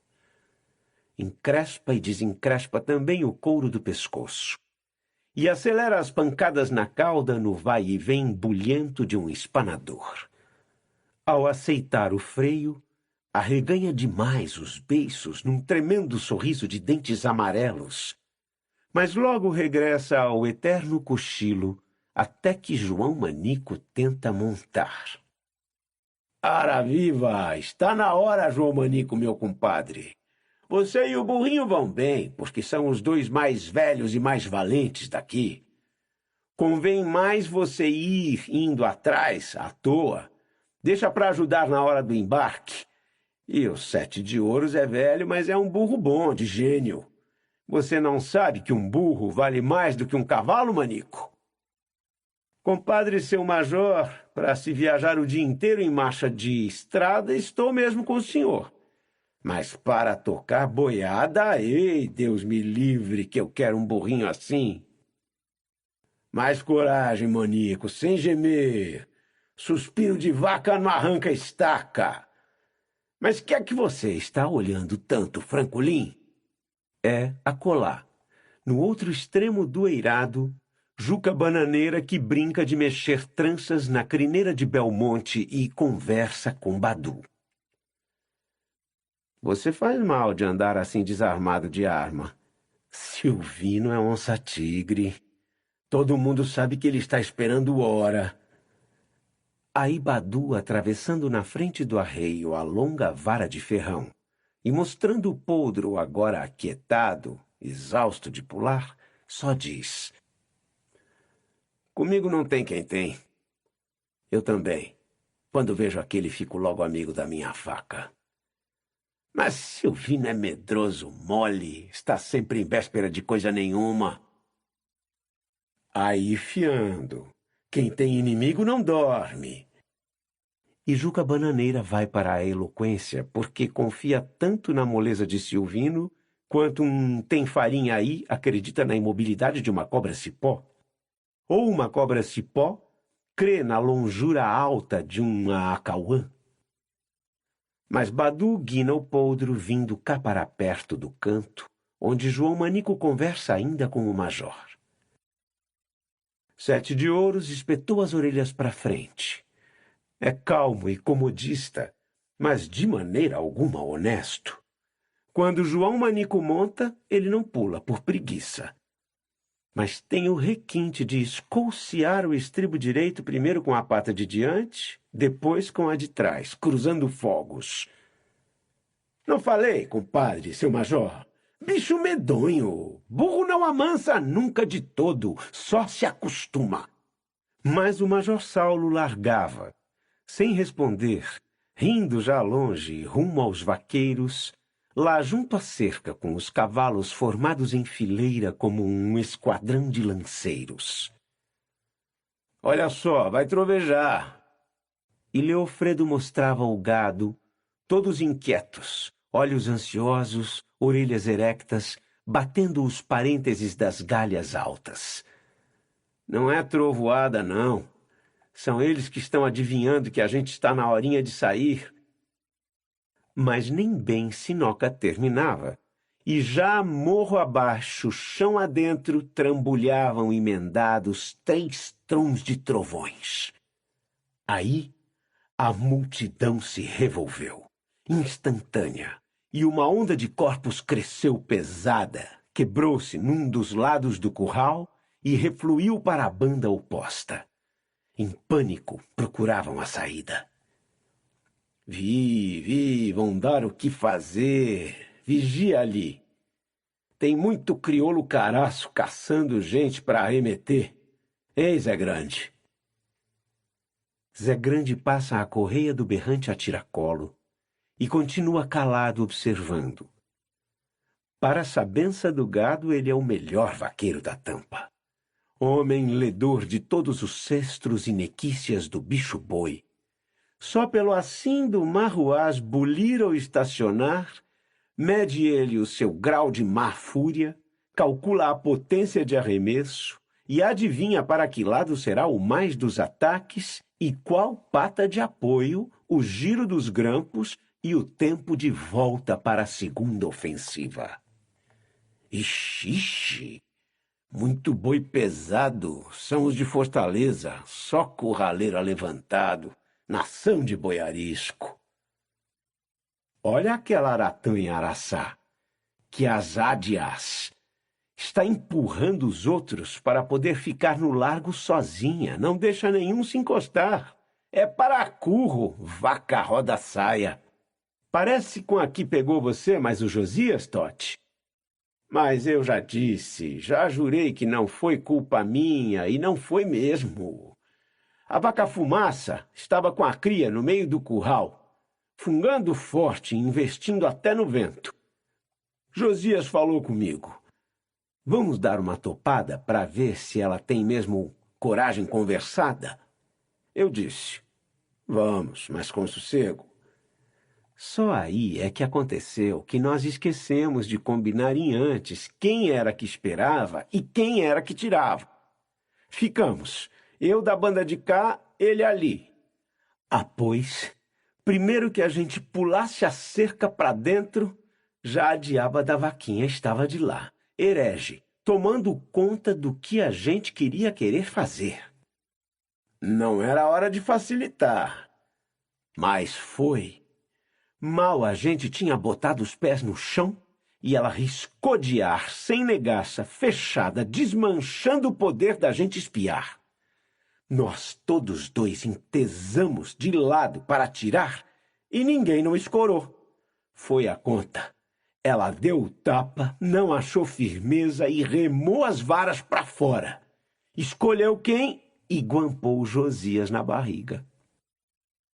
Encrespa e desencrespa também o couro do pescoço. E acelera as pancadas na cauda no vai e vem bulhento de um espanador. Ao aceitar o freio, arreganha demais os beiços num tremendo sorriso de dentes amarelos, mas logo regressa ao eterno cochilo até que João Manico tenta montar. Ara viva! Está na hora, João Manico, meu compadre. Você e o burrinho vão bem, porque são os dois mais velhos e mais valentes daqui. Convém mais você ir indo atrás, à toa. Deixa para ajudar na hora do embarque. E o Sete de Ouros é velho, mas é um burro bom, de gênio. Você não sabe que um burro vale mais do que um cavalo, Manico? Compadre seu major, para se viajar o dia inteiro em marcha de estrada, estou mesmo com o senhor. Mas para tocar boiada, ei, Deus me livre, que eu quero um burrinho assim. Mais coragem, Manico, sem gemer. Suspiro de vaca não arranca estaca. Mas que é que você está olhando tanto, Francolin? É acolá, no outro extremo do eirado, Juca Bananeira que brinca de mexer tranças na crineira de Belmonte e conversa com Badu. Você faz mal de andar assim desarmado de arma. Silvino é onça-tigre. Todo mundo sabe que ele está esperando hora. Aí Badu, atravessando na frente do arreio a longa vara de ferrão, e mostrando o poldro agora aquietado, exausto de pular, só diz: Comigo não tem quem tem. Eu também. Quando vejo aquele, fico logo amigo da minha faca. Mas Silvino é medroso, mole, está sempre em véspera de coisa nenhuma. Aí fiando. Quem tem inimigo não dorme. E Juca Bananeira vai para a eloquência porque confia tanto na moleza de Silvino quanto um tem farinha aí acredita na imobilidade de uma cobra-cipó. Ou uma cobra-cipó crê na longura alta de uma acauã. Mas Badu guina o poldro vindo cá para perto do canto, onde João Manico conversa ainda com o major. Sete de Ouros espetou as orelhas para frente. É calmo e comodista, mas de maneira alguma honesto. Quando João Manico monta, ele não pula por preguiça. Mas tem o requinte de escoucear o estribo direito primeiro com a pata de diante, depois com a de trás, cruzando fogos. Não falei, compadre, seu major? Bicho medonho. Burro não amansa nunca de todo, só se acostuma. Mas o major Saulo largava, sem responder, rindo já longe, rumo aos vaqueiros, lá junto à cerca, com os cavalos formados em fileira como um esquadrão de lanceiros. Olha só, vai trovejar. E Leofredo mostrava o gado, todos inquietos, olhos ansiosos, orelhas erectas, batendo os parênteses das galhas altas. Não é trovoada, não. São eles que estão adivinhando que a gente está na horinha de sair. Mas nem bem Sinoca terminava, e já morro abaixo, chão adentro, trambolhavam emendados 3 trons de trovões. Aí a multidão se revolveu, instantânea, e uma onda de corpos cresceu pesada, quebrou-se num dos lados do curral e refluiu para a banda oposta. Em pânico, procuravam a saída. Vi, vão dar o que fazer. Vigia ali. Tem muito crioulo caraço caçando gente para arremeter. Ei, Zé Grande. Zé Grande passa a correia do berrante a tiracolo e continua calado observando. Para a sabença do gado, ele é o melhor vaqueiro da tampa. Homem ledor de todos os cestros e nequícias do bicho-boi. Só pelo assim do marruás bulir ou estacionar, mede ele o seu grau de má fúria, calcula a potência de arremesso e adivinha para que lado será o mais dos ataques e qual pata de apoio, o giro dos grampos e o tempo de volta para a segunda ofensiva. Ixi! Muito boi pesado, são os de Fortaleza, só curraleiro alevantado, nação de boiarisco. Olha aquela aratã em Araçá, que as ádias está empurrando os outros para poder ficar no largo sozinha, não deixa nenhum se encostar. É para curro, vaca roda saia. Parece com a que pegou você, mas o Josias, Tote? Mas eu já disse, já jurei que não foi culpa minha, e não foi mesmo. A vaca fumaça estava com a cria no meio do curral, fungando forte, investindo até no vento. Josias falou comigo. Vamos dar uma topada para ver se ela tem mesmo coragem conversada? Eu disse, vamos, mas com sossego. Só aí é que aconteceu que nós esquecemos de combinar em antes quem era que esperava e quem era que tirava. Ficamos, eu da banda de cá, ele ali. Pois, primeiro que a gente pulasse a cerca para dentro, já a diaba da vaquinha estava de lá, herege, tomando conta do que a gente querer fazer. Não era hora de facilitar, mas foi. Mal a gente tinha botado os pés no chão e ela riscou de ar, sem negaça, fechada, desmanchando o poder da gente espiar. Nós todos dois entesamos de lado para atirar e ninguém não escorou. Foi a conta. Ela deu o tapa, não achou firmeza e remou as varas para fora. Escolheu quem? e guampou Josias na barriga.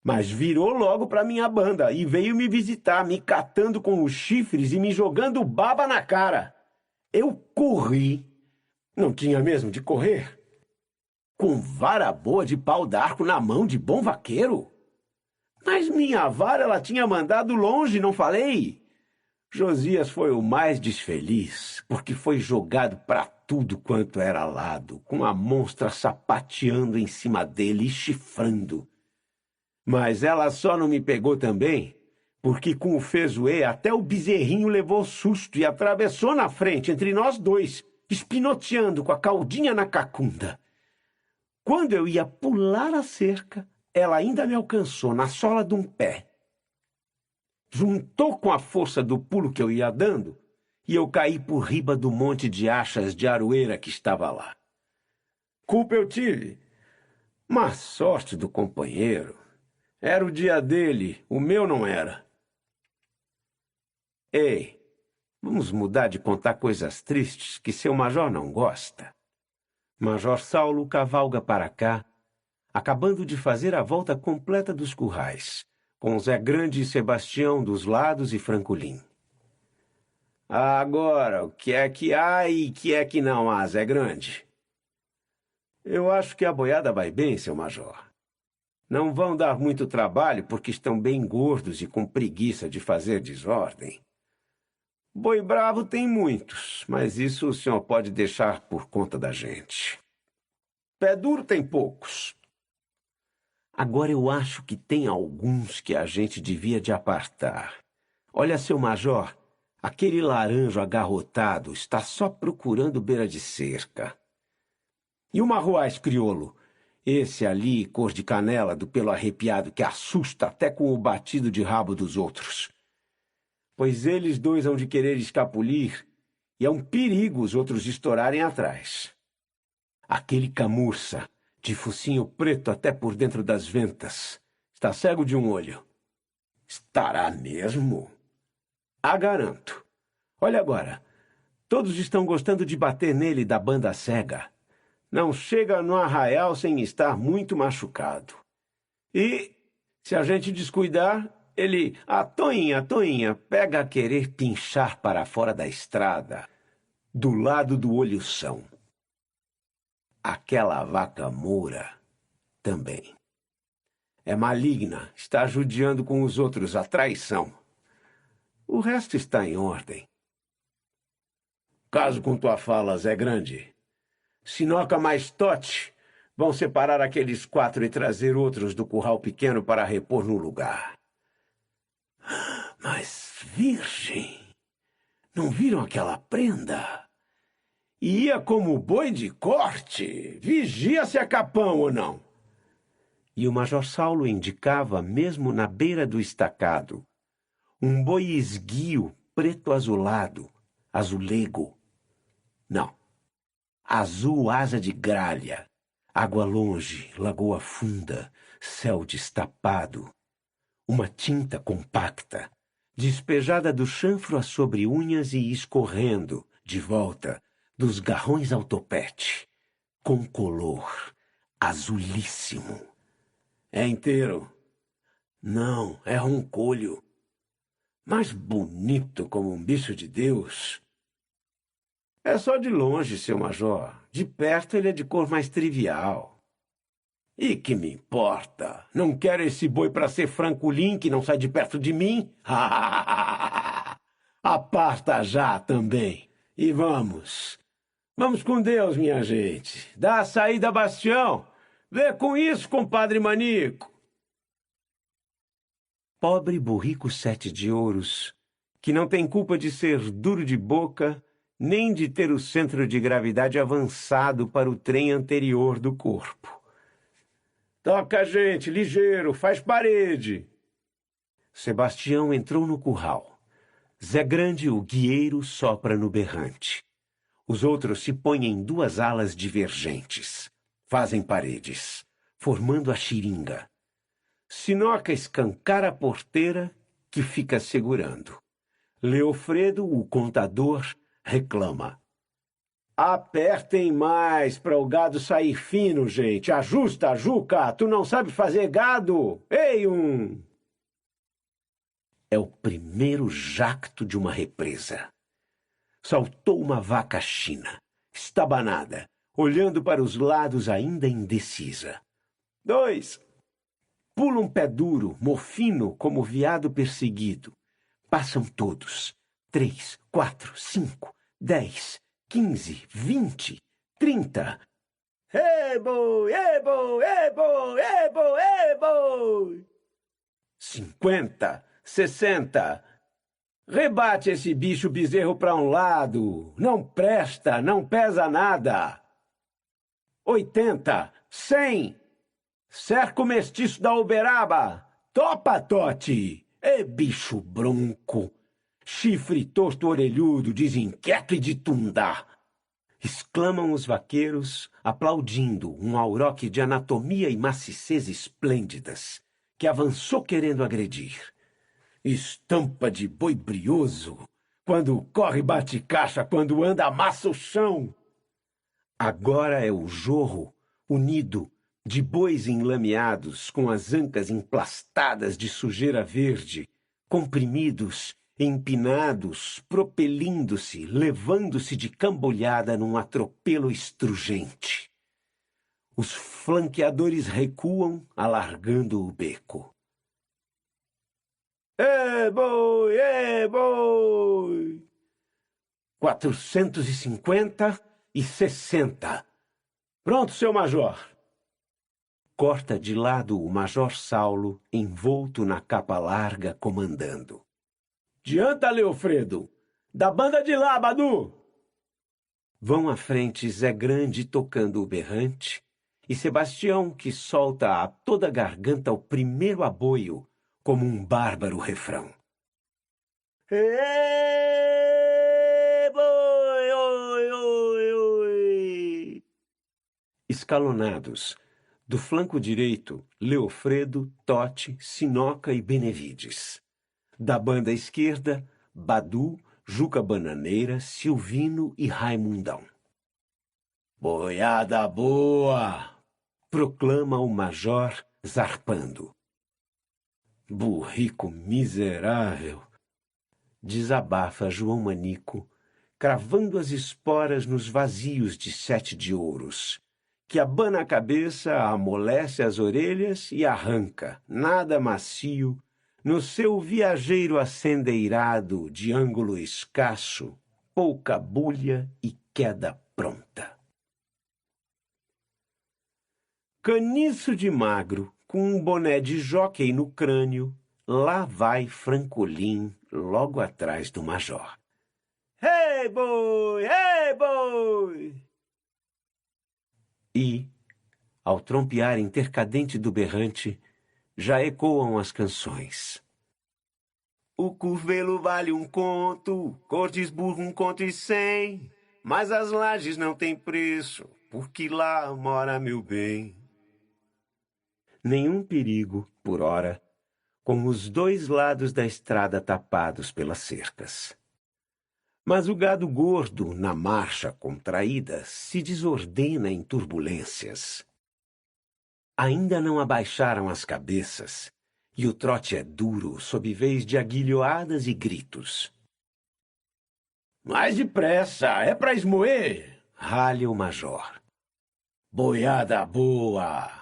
Mas virou logo para minha banda e veio me visitar, me catando com os chifres e me jogando baba na cara. Eu corri. Não tinha mesmo de correr. Com vara boa de pau d'arco na mão de bom vaqueiro. Mas minha vara ela tinha mandado longe, não falei? Josias foi o mais desfeliz, porque foi jogado para tudo quanto era lado, com a monstra sapateando em cima dele e chifrando. Mas ela só não me pegou também, porque com o fezoê até o bezerrinho levou susto e atravessou na frente entre nós dois, espinoteando com a caudinha na cacunda. Quando eu ia pular a cerca, ela ainda me alcançou na sola de um pé. Juntou com a força do pulo que eu ia dando, e eu caí por riba do monte de achas de aroeira que estava lá. Culpa eu tive. Má sorte do companheiro. Era o dia dele, o meu não era. Ei, vamos mudar de contar coisas tristes que seu major não gosta. Major Saulo cavalga para cá, acabando de fazer a volta completa dos currais, com Zé Grande e Sebastião dos lados e Francolin. Agora, o que é que há e o que é que não há, Zé Grande? Eu acho que a boiada vai bem, seu major. Não vão dar muito trabalho porque estão bem gordos e com preguiça de fazer desordem. Boi bravo tem muitos, mas isso o senhor pode deixar por conta da gente. Pé duro tem poucos. Agora eu acho que tem alguns que a gente devia de apartar. Olha, seu major, aquele laranjo agarrotado está só procurando beira de cerca. E o marruás crioulo? Esse ali, cor de canela, do pelo arrepiado, que assusta até com o batido de rabo dos outros. Pois eles dois hão de querer escapulir, e é um perigo os outros estourarem atrás. Aquele camurça, de focinho preto até por dentro das ventas, está cego de um olho. Estará mesmo? A garanto. Olha agora, todos estão gostando de bater nele da banda cega. Não chega no arraial sem estar muito machucado. E, se a gente descuidar, ele, a toinha, pega a querer pinchar para fora da estrada, do lado do olho-são. Aquela vaca moura também. É maligna, está judiando com os outros a traição. O resto está em ordem. Caso com tua fala, Zé Grande. Sinoca mais Tote vão separar aqueles 4 e trazer outros do curral pequeno para repor no lugar. Mas, virgem, não viram aquela prenda? Ia como boi de corte. Vigia se é capão ou não. E o major Saulo indicava, mesmo na beira do estacado, um boi esguio preto azulado, azulego. Não. Azul asa de gralha, água longe, lagoa funda, céu destapado. Uma tinta compacta, despejada do chanfro sobre unhas e escorrendo, de volta, dos garrões ao topete, com color azulíssimo. É inteiro? Não, é roncolho. Mais bonito como um bicho de Deus. É só de longe, seu major. De perto ele é de cor mais trivial. E que me importa? Não quero esse boi para ser Francolin que não sai de perto de mim? Aparta já também. E vamos. Vamos com Deus, minha gente. Dá a saída, Bastião. Vê com isso, compadre Manico. Pobre burrico 7 de ouros, que não tem culpa de ser duro de boca, nem de ter o centro de gravidade avançado para o trem anterior do corpo. Toca, gente, ligeiro, faz parede. Sebastião entrou no curral. Zé Grande, o guieiro, sopra no berrante. Os outros se põem em 2 alas divergentes. Fazem paredes, formando a xiringa. Sinoca escancara a porteira, que fica segurando. Leofredo, o contador, reclama. Apertem mais para o gado sair fino, gente. Ajusta, Juca. Tu não sabe fazer gado? Ei, um! É o primeiro jacto de uma represa. Saltou uma vaca china, estabanada, olhando para os lados ainda indecisa. 2. Pula um pé duro, mofino como veado perseguido. Passam todos. 3, 4, 5, 10, 15, 20, 30. Ei, boi, ei, boi, ei, boi, ei, boi, ei, boi. 50, 60. Rebate esse bicho bezerro para um lado. Não presta, não pesa nada. 80, 100. Cerca o mestiço da Uberaba. Topa, Tote. É bicho bronco. Chifre torto orelhudo, desinquieto e de tundá. Exclamam os vaqueiros, aplaudindo um auroque de anatomia e maciez esplêndidas, que avançou querendo agredir. Estampa de boi brioso. Quando corre bate caixa, quando anda amassa o chão. Agora é o jorro, unido, de bois enlameados, com as ancas emplastadas de sujeira verde, comprimidos, empinados, propelindo-se, levando-se de cambolhada num atropelo estrugente. Os flanqueadores recuam, alargando o beco. É boi, é boi! 450 e 60. Pronto, seu major. Corta de lado o major Saulo, envolto na capa larga, comandando. Dianta, Leofredo! Da banda de lá, Badu! Vão à frente Zé Grande tocando o berrante e Sebastião, que solta a toda garganta o primeiro aboio, como um bárbaro refrão. Ê, boi, oi, oi, oi. Escalonados, do flanco direito, Leofredo, Tote, Sinoca e Benevides. Da banda esquerda, Badu, Juca Bananeira, Silvino e Raimundão. Boiada boa! Proclama o major, zarpando. Burrico miserável! Desabafa João Manico, cravando as esporas nos vazios de 7 de ouros, que abana a cabeça, amolece as orelhas e arranca, nada macio, no seu viajeiro acendeirado de ângulo escasso, pouca bulha e queda pronta. Caniço de magro, com um boné de jóquei no crânio, lá vai Francolim, logo atrás do major. Ei, boi! Ei, boi! E, ao trompear intercadente do berrante, já ecoam as canções. O curvelo vale 1 conto, Cordesburgo 1,100 conto, mas as lajes não têm preço, porque lá mora meu bem. Nenhum perigo, por ora, com os 2 lados da estrada tapados pelas cercas. Mas o gado gordo, na marcha contraída, se desordena em turbulências. Ainda não abaixaram as cabeças, e o trote é duro sob vez de aguilhoadas e gritos. Mais depressa, é pra esmoer, ralha o major. Boiada boa!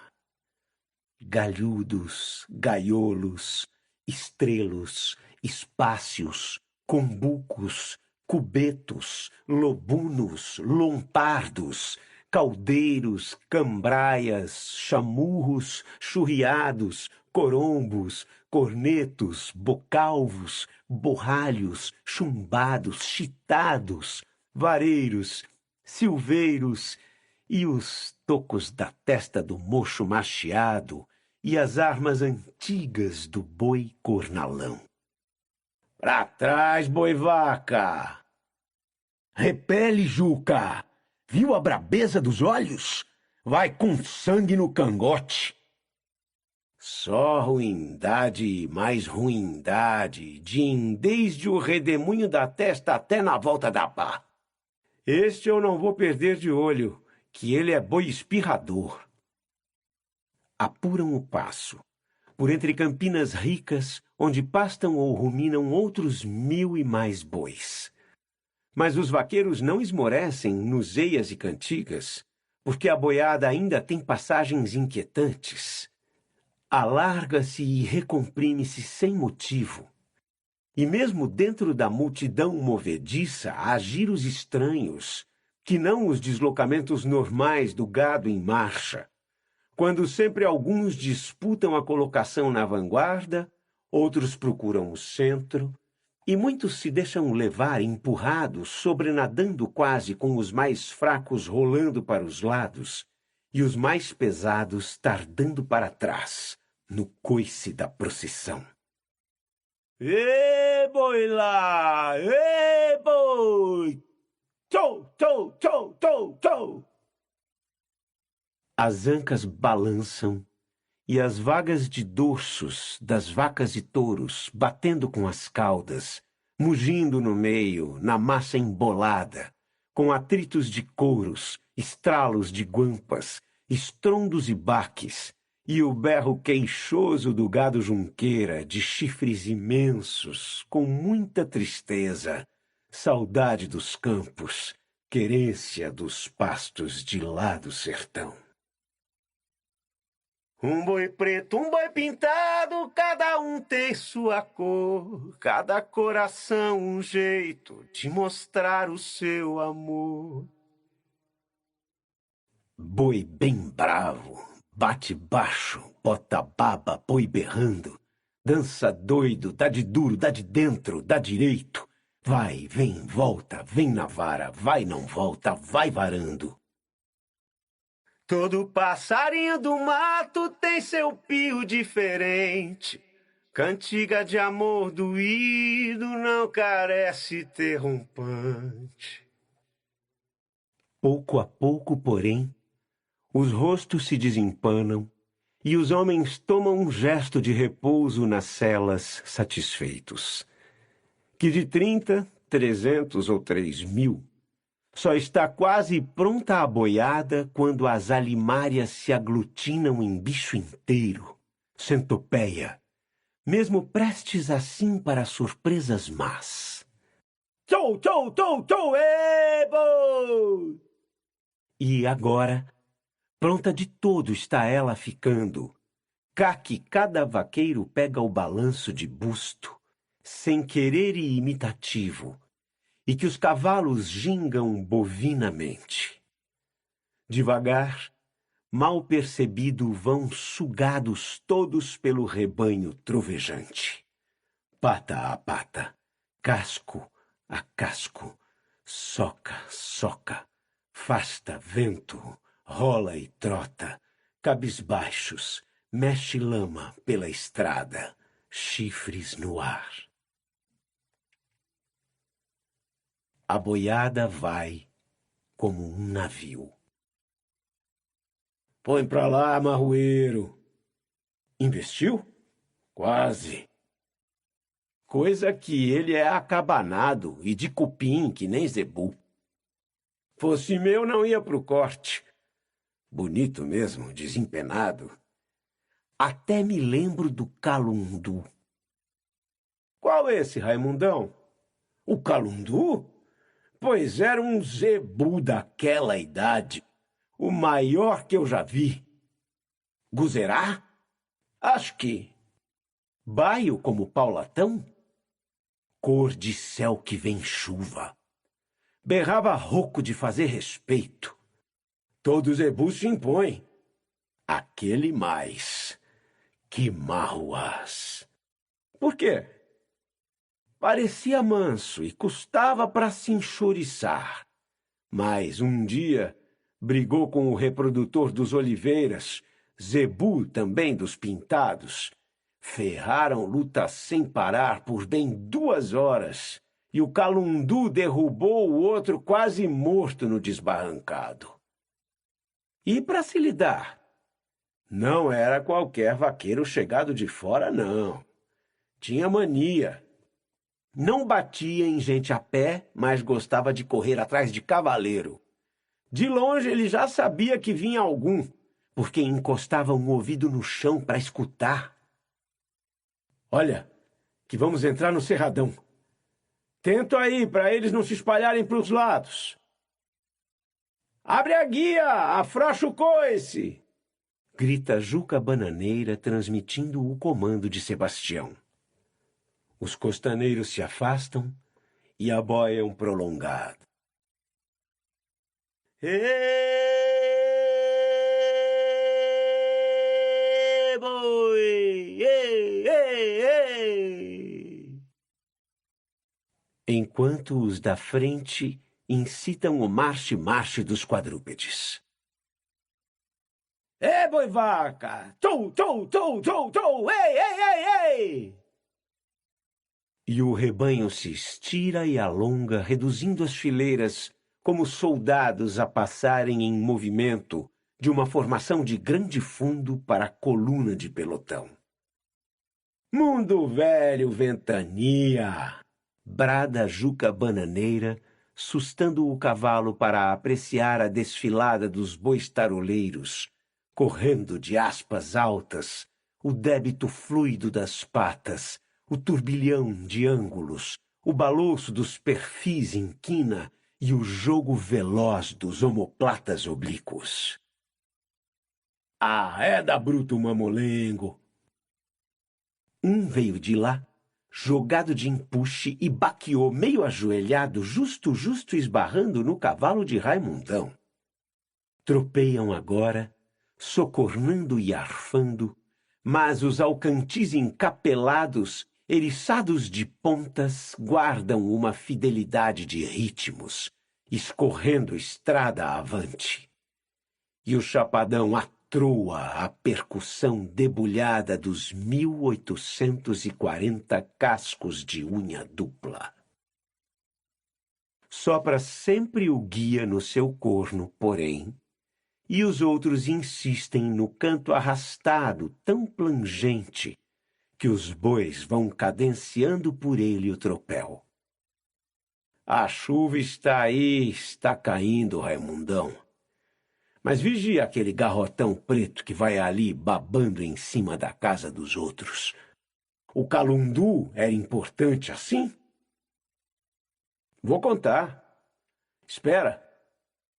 Galhudos, gaiolos, estrelos, espácios, combucos, cubetos, lobunos, lompardos, caldeiros, cambraias, chamurros, churriados, corombos, cornetos, bocalvos, borralhos, chumbados, chitados, vareiros, silveiros e os tocos da testa do mocho macheado e as armas antigas do boi cornalão. Pra trás, boi-vaca! Repele, Juca! Viu a brabeza dos olhos? Vai com sangue no cangote. Só ruindade e mais ruindade, desde o redemoinho da testa até na volta da pá. Este eu não vou perder de olho, que ele é boi espirrador. Apuram o passo, por entre campinas ricas, onde pastam ou ruminam outros 1000 e mais bois. Mas os vaqueiros não esmorecem nos eias e cantigas, porque a boiada ainda tem passagens inquietantes. Alarga-se e recomprime-se sem motivo. E mesmo dentro da multidão movediça há giros estranhos, que não os deslocamentos normais do gado em marcha, quando sempre alguns disputam a colocação na vanguarda, outros procuram o centro, e muitos se deixam levar empurrados, sobrenadando quase com os mais fracos rolando para os lados, e os mais pesados tardando para trás, no coice da procissão. Ê, boi lá! Ê, boi! Tchou, tchou, tchou, tchou, tchou! As ancas balançam e as vagas de dorsos das vacas e touros batendo com as caudas, mugindo no meio, na massa embolada, com atritos de couros, estralos de guampas, estrondos e baques, e o berro queixoso do gado junqueira, de chifres imensos, com muita tristeza, saudade dos campos, querência dos pastos de lá do sertão. Um boi preto, um boi pintado, cada um tem sua cor, cada coração um jeito de mostrar o seu amor. Boi bem bravo, bate baixo, bota baba, boi berrando, dança doido, dá de duro, dá de dentro, dá direito, vai, vem na vara, vai, não volta, vai varando. Todo passarinho do mato tem seu pio diferente. Cantiga de amor doído não carece ter rompante. Pouco a pouco, porém, os rostos se desempanam e os homens tomam um gesto de repouso nas celas satisfeitos. Que de 30, 300 ou 3.000, só está quase pronta a boiada quando as alimárias se aglutinam em bicho inteiro, centopeia, mesmo prestes assim para surpresas más. Tchou, tchou, tchou, tchou, ebo! E agora, pronta de todo está ela ficando, cá que cada vaqueiro pega o balanço de busto, sem querer e imitativo, e que os cavalos gingam bovinamente. Devagar, mal percebido, vão sugados todos pelo rebanho trovejante. Pata a pata, casco a casco, soca, soca, fasta vento, rola e trota, cabisbaixos, mexe lama pela estrada, chifres no ar. A boiada vai como um navio. Põe pra lá, marroeiro. Investiu? Quase. Coisa que ele é acabanado e de cupim que nem zebu. Fosse meu, não ia pro corte. Bonito mesmo, desempenado. Até me lembro do Calundu. Qual esse, Raimundão? O Calundu? Pois era um zebu daquela idade, o maior que eu já vi. Guzerá? Acho que. Baio como paulatão? Cor de céu que vem chuva. Berrava rouco de fazer respeito. Todo zebu se impõe. Aquele mais. Que marruás. Por quê? Parecia manso e custava para se enxoriçar. Mas um dia brigou com o reprodutor dos Oliveiras, zebu também dos Pintados. Ferraram luta sem parar por bem 2 horas, e o Calundu derrubou o outro quase morto no desbarrancado. E para se lidar? Não era qualquer vaqueiro chegado de fora, não. Tinha mania. Não batia em gente a pé, mas gostava de correr atrás de cavaleiro. De longe ele já sabia que vinha algum, porque encostava um ouvido no chão para escutar. Olha, que vamos entrar no cerradão. Tento aí, para eles não se espalharem para os lados. Abre a guia, afrouxa o coice! Grita Juca Bananeira, transmitindo o comando de Sebastião. Os costaneiros se afastam e aboiam prolongado. Ê, boi! Ei, ei, ei! Enquanto os da frente incitam o marche-marche dos quadrúpedes. Ê, boi-vaca! Tou, tou, tou, tou, tou! Ei, ei, ei, ei! E o rebanho se estira e alonga, reduzindo as fileiras, como soldados a passarem em movimento de uma formação de grande fundo para a coluna de pelotão. Mundo velho, ventania! Brada Juca Bananeira, sustando o cavalo para apreciar a desfilada dos bois taroleiros, correndo de aspas altas, o débito fluido das patas, o turbilhão de ângulos, o balouço dos perfis em quina e o jogo veloz dos omoplatas oblíquos. Ah, é da bruto mamolengo! Um veio de lá, jogado de empuxe, e baqueou meio ajoelhado, justo esbarrando no cavalo de Raimundão. Tropeiam agora, socornando e arfando, mas os alcantis encapelados, eriçados de pontas, guardam uma fidelidade de ritmos, escorrendo estrada avante. E o chapadão atroa a percussão debulhada dos 1840 cascos de unha dupla. Sopra sempre o guia no seu corno, porém, e os outros insistem no canto arrastado, tão plangente, que os bois vão cadenciando por ele o tropel. A chuva está aí, está caindo, Raimundão. Mas vigia aquele garrotão preto que vai ali babando em cima da casa dos outros. O calundu era importante assim? Vou contar. Espera.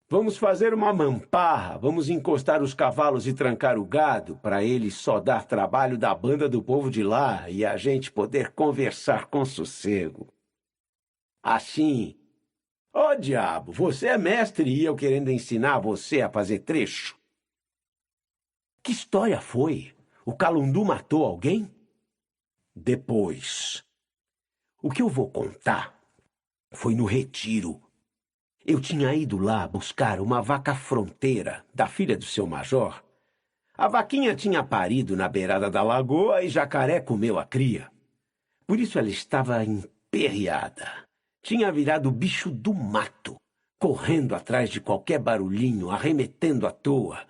Vamos fazer uma mamparra, vamos encostar os cavalos e trancar o gado, para ele só dar trabalho da banda do povo de lá e a gente poder conversar com sossego. Assim. Ó diabo, você é mestre e eu querendo ensinar você a fazer trecho? Que história foi? O calundu matou alguém? Depois. O que eu vou contar foi no retiro. Eu tinha ido lá buscar uma vaca fronteira da filha do seu major. A vaquinha tinha parido na beirada da lagoa e jacaré comeu a cria. Por isso ela estava emperreada. Tinha virado bicho do mato, correndo atrás de qualquer barulhinho, arremetendo à toa.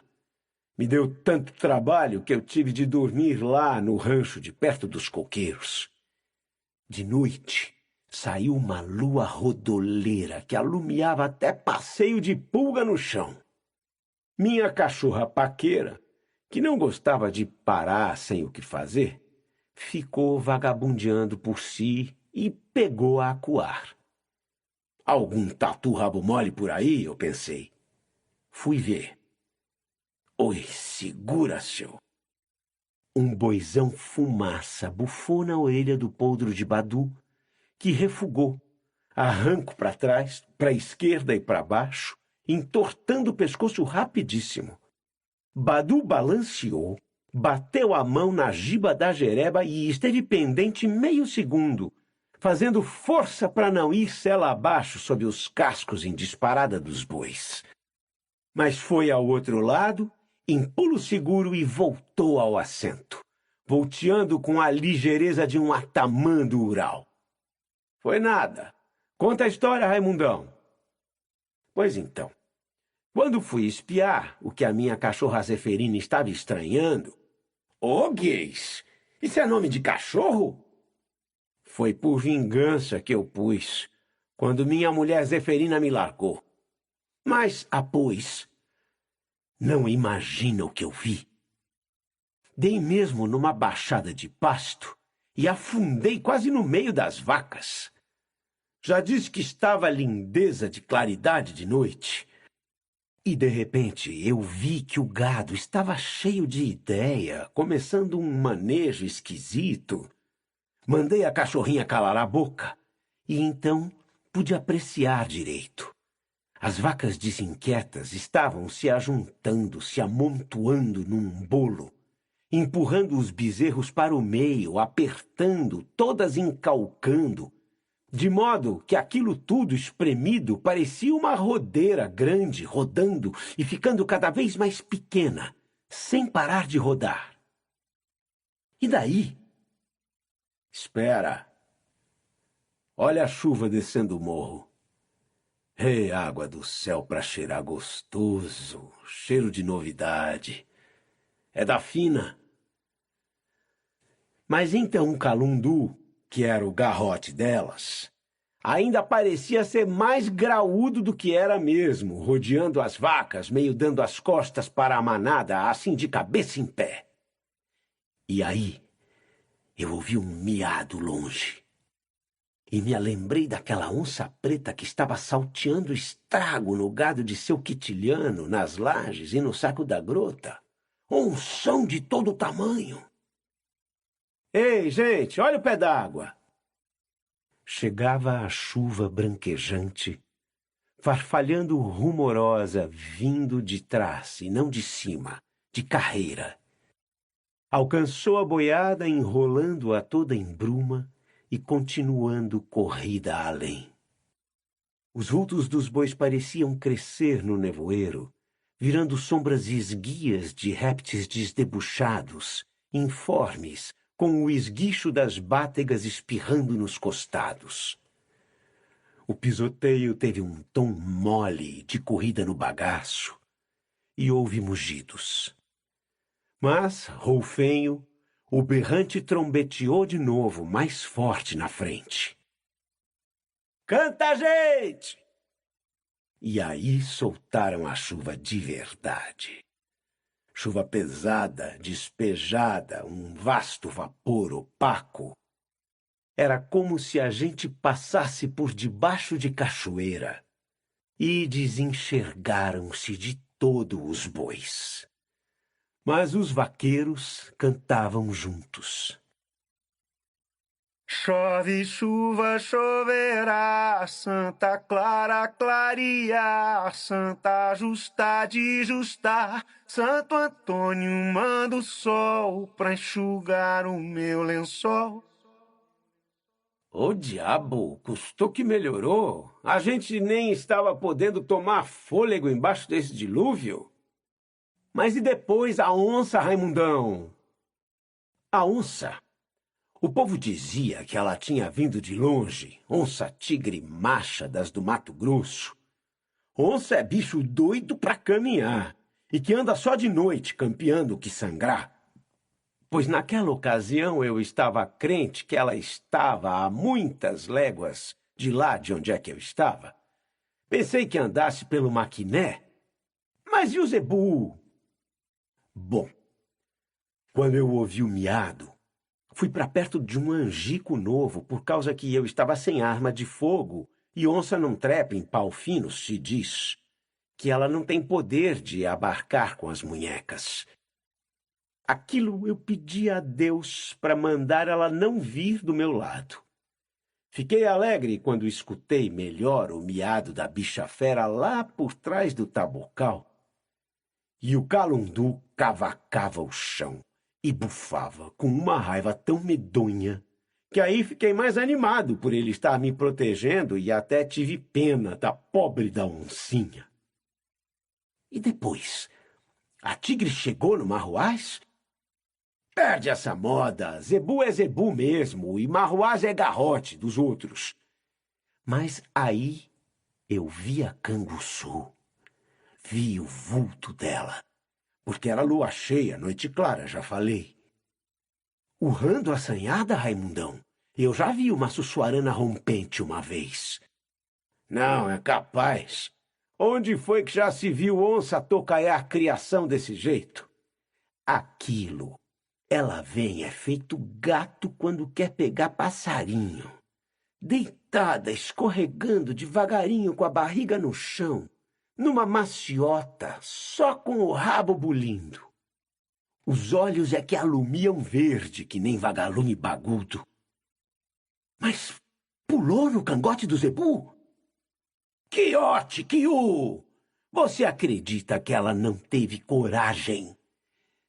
Me deu tanto trabalho que eu tive de dormir lá no rancho de perto dos coqueiros. De noite, saiu uma lua rodoleira que alumiava até passeio de pulga no chão. Minha cachorra paqueira, que não gostava de parar sem o que fazer, ficou vagabundeando por si e pegou a acuar. Algum tatu rabo mole por aí, eu pensei. Fui ver. Oi, segura, seu. Um boizão fumaça bufou na orelha do poldro de Badu, que refugou, arranco para trás, para a esquerda e para baixo, entortando o pescoço rapidíssimo. Badu balanceou, bateu a mão na giba da jereba e esteve pendente meio segundo, fazendo força para não ir sela abaixo sob os cascos em disparada dos bois. Mas foi ao outro lado, em pulo seguro e voltou ao assento, volteando com a ligeireza de um atamã do Ural. Foi nada. Conta a história, Raimundão. Pois então, quando fui espiar o que a minha cachorra Zeferina estava estranhando... Ô, gays, isso é nome de cachorro? foi por vingança que eu pus, quando minha mulher Zeferina me largou. Mas, após, não imagina o que eu vi. Dei mesmo numa baixada de pasto e afundei quase no meio das vacas. Já disse que estava lindeza de claridade de noite. E, de repente, eu vi que o gado estava cheio de ideia, começando um manejo esquisito. Mandei a cachorrinha calar a boca e então pude apreciar direito. As vacas desinquietas estavam se ajuntando, se amontoando num bolo, empurrando os bezerros para o meio, apertando, todas encalcando, de modo que aquilo tudo espremido parecia uma rodeira grande rodando e ficando cada vez mais pequena, sem parar de rodar. E daí? Espera. Olha a chuva descendo o morro. Ei, água do céu para cheirar gostoso, cheiro de novidade. É da fina. Mas então o Calundu, que era o garrote delas, ainda parecia ser mais graúdo do que era mesmo, rodeando as vacas, meio dando as costas para a manada, assim de cabeça em pé. E aí, eu ouvi um miado longe. E me lembrei daquela onça preta que estava salteando estrago no gado de seu quitilhano, nas lajes e no saco da grota. Onção de todo tamanho. Ei, gente, olha o pé d'água. Chegava a chuva branquejante, farfalhando rumorosa, vindo de trás e não de cima, de carreira. Alcançou a boiada, enrolando-a toda em bruma e continuando corrida além. Os vultos dos bois pareciam crescer no nevoeiro, virando sombras esguias de répteis desdebuchados, informes, com o esguicho das bátegas espirrando nos costados. O pisoteio teve um tom mole de corrida no bagaço, e houve mugidos. Mas, roufenho, o berrante trombeteou de novo, mais forte na frente. Canta, gente! E aí soltaram a chuva de verdade. Chuva pesada, despejada, um vasto vapor opaco. Era como se a gente passasse por debaixo de cachoeira. E desenxergaram-se de todo os bois. Mas os vaqueiros cantavam juntos. Chove, chuva, choverá, Santa Clara clarear, Santa Justa de justar, Santo Antônio manda o sol pra enxugar o meu lençol. Ô diabo, custou que melhorou. A gente nem estava podendo tomar fôlego embaixo desse dilúvio. Mas e depois a onça, Raimundão? A onça? O povo dizia que ela tinha vindo de longe, onça-tigre macha das do Mato Grosso. Onça é bicho doido pra caminhar e que anda só de noite campeando o que sangrar. Pois naquela ocasião eu estava crente que ela estava a muitas léguas de lá de onde é que eu estava. Pensei que andasse pelo Maquiné. Mas e o zebu? Bom, quando eu ouvi o miado, fui para perto de um angico novo por causa que eu estava sem arma de fogo e onça não trepa em pau fino, se diz. Que ela não tem poder de abarcar com as munhecas. Aquilo eu pedi a Deus para mandar ela não vir do meu lado. Fiquei alegre quando escutei melhor o miado da bicha-fera lá por trás do tabocal. E o Calundu cavacava o chão e bufava com uma raiva tão medonha que aí fiquei mais animado por ele estar me protegendo e até tive pena da pobre da oncinha. E depois, a tigre chegou no Marruás? Perde essa moda. Zebu é zebu mesmo e Marruás é garrote dos outros. Mas aí eu vi a Canguçu. Vi o vulto dela. Porque era lua cheia, noite clara, já falei. Urrando assanhada, Raimundão. Eu já vi uma sussuarana rompente uma vez. Não, é capaz. Onde foi que já se viu onça tocaiar criação desse jeito? Aquilo. Ela vem é feito gato quando quer pegar passarinho. Deitada, escorregando devagarinho com a barriga no chão, numa maciota, só com o rabo bulindo. Os olhos é que alumiam verde, que nem vagalume bagudo. Mas pulou no cangote do zebu? Quiote, Kiu! Você acredita que ela não teve coragem?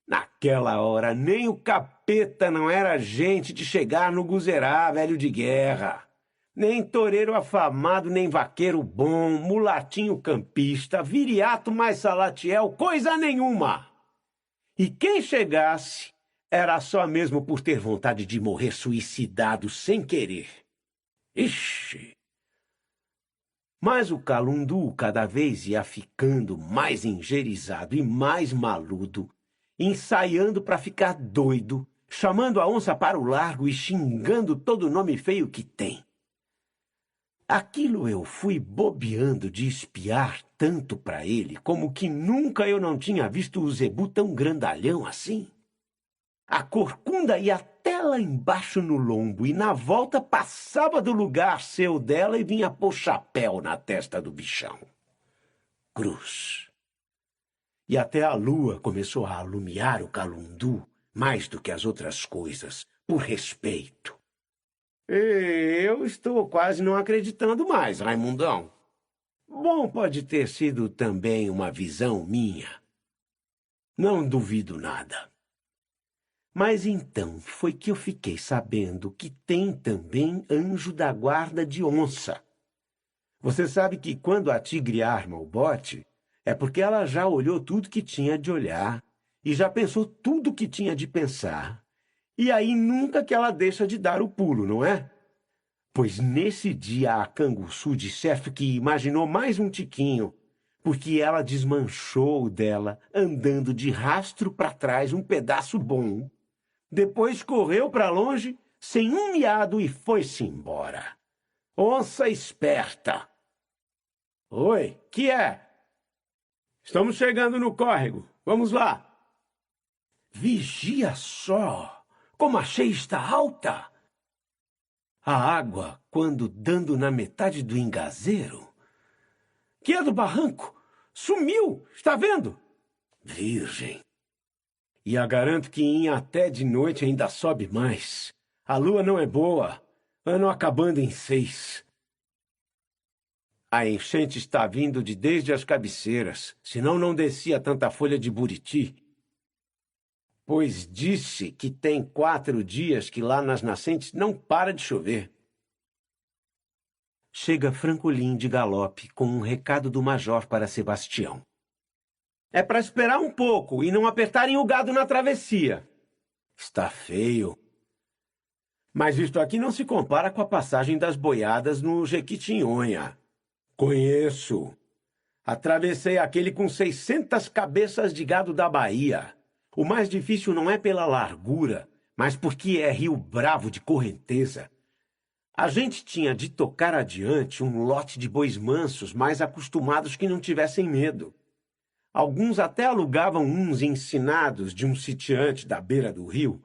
Naquela hora, nem o capeta não era gente de chegar no guzerá, velho de guerra. Nem toureiro afamado, nem vaqueiro bom, mulatinho campista, viriato mais salatiel, coisa nenhuma. E quem chegasse era só mesmo por ter vontade de morrer suicidado sem querer. Ixi! Mas o Calundu cada vez ia ficando mais engerizado e mais maludo, ensaiando para ficar doido, chamando a onça para o largo e xingando todo nome feio que tem. Aquilo eu fui bobeando de espiar tanto para ele, como que nunca eu não tinha visto o zebu tão grandalhão assim. A corcunda ia até lá embaixo no lombo e na volta passava do lugar seu dela e vinha pôr chapéu na testa do bichão. Cruz. E até a lua começou a alumiar o Calundu mais do que as outras coisas, por respeito. Eu estou quase não acreditando mais, Raimundão. Bom, pode ter sido também uma visão minha. Não duvido nada. Mas então foi que eu fiquei sabendo que tem também anjo da guarda de onça. Você sabe que quando a tigre arma o bote, é porque ela já olhou tudo que tinha de olhar e já pensou tudo que tinha de pensar. E aí nunca que ela deixa de dar o pulo, não é? Pois nesse dia a Canguçu disseste que imaginou mais um tiquinho, porque ela desmanchou o dela andando de rastro para trás um pedaço bom. Depois correu para longe, sem um miado e foi-se embora. Onça esperta. Oi, que é? Estamos chegando no córrego. Vamos lá. Vigia só, como a cheia está alta. A água, quando dando na metade do engazeiro. Que é do barranco? Sumiu, está vendo? Virgem. E a garanto que em até de noite ainda sobe mais. A lua não é boa. Ano acabando em 6. A enchente está vindo de desde as cabeceiras, senão não descia tanta folha de buriti. Pois disse que tem 4 dias que lá nas nascentes não para de chover. Chega Francolin de galope com um recado do major para Sebastião. É para esperar um pouco e não apertarem o gado na travessia. Está feio. Mas isto aqui não se compara com a passagem das boiadas no Jequitinhonha. Conheço. Atravessei aquele com 600 cabeças de gado da Bahia. O mais difícil não é pela largura, mas porque é rio bravo de correnteza. A gente tinha de tocar adiante um lote de bois mansos mais acostumados que não tivessem medo. Alguns até alugavam uns ensinados de um sitiante da beira do rio,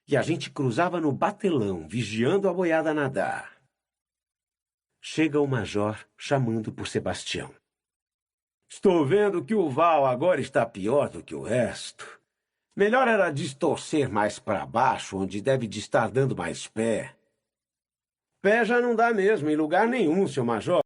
e a gente cruzava no batelão, vigiando a boiada nadar. Chega o major chamando por Sebastião. Estou vendo que o val agora está pior do que o resto. Melhor era distorcer mais para baixo, onde deve de estar dando mais pé. Pé já não dá mesmo em lugar nenhum, seu major.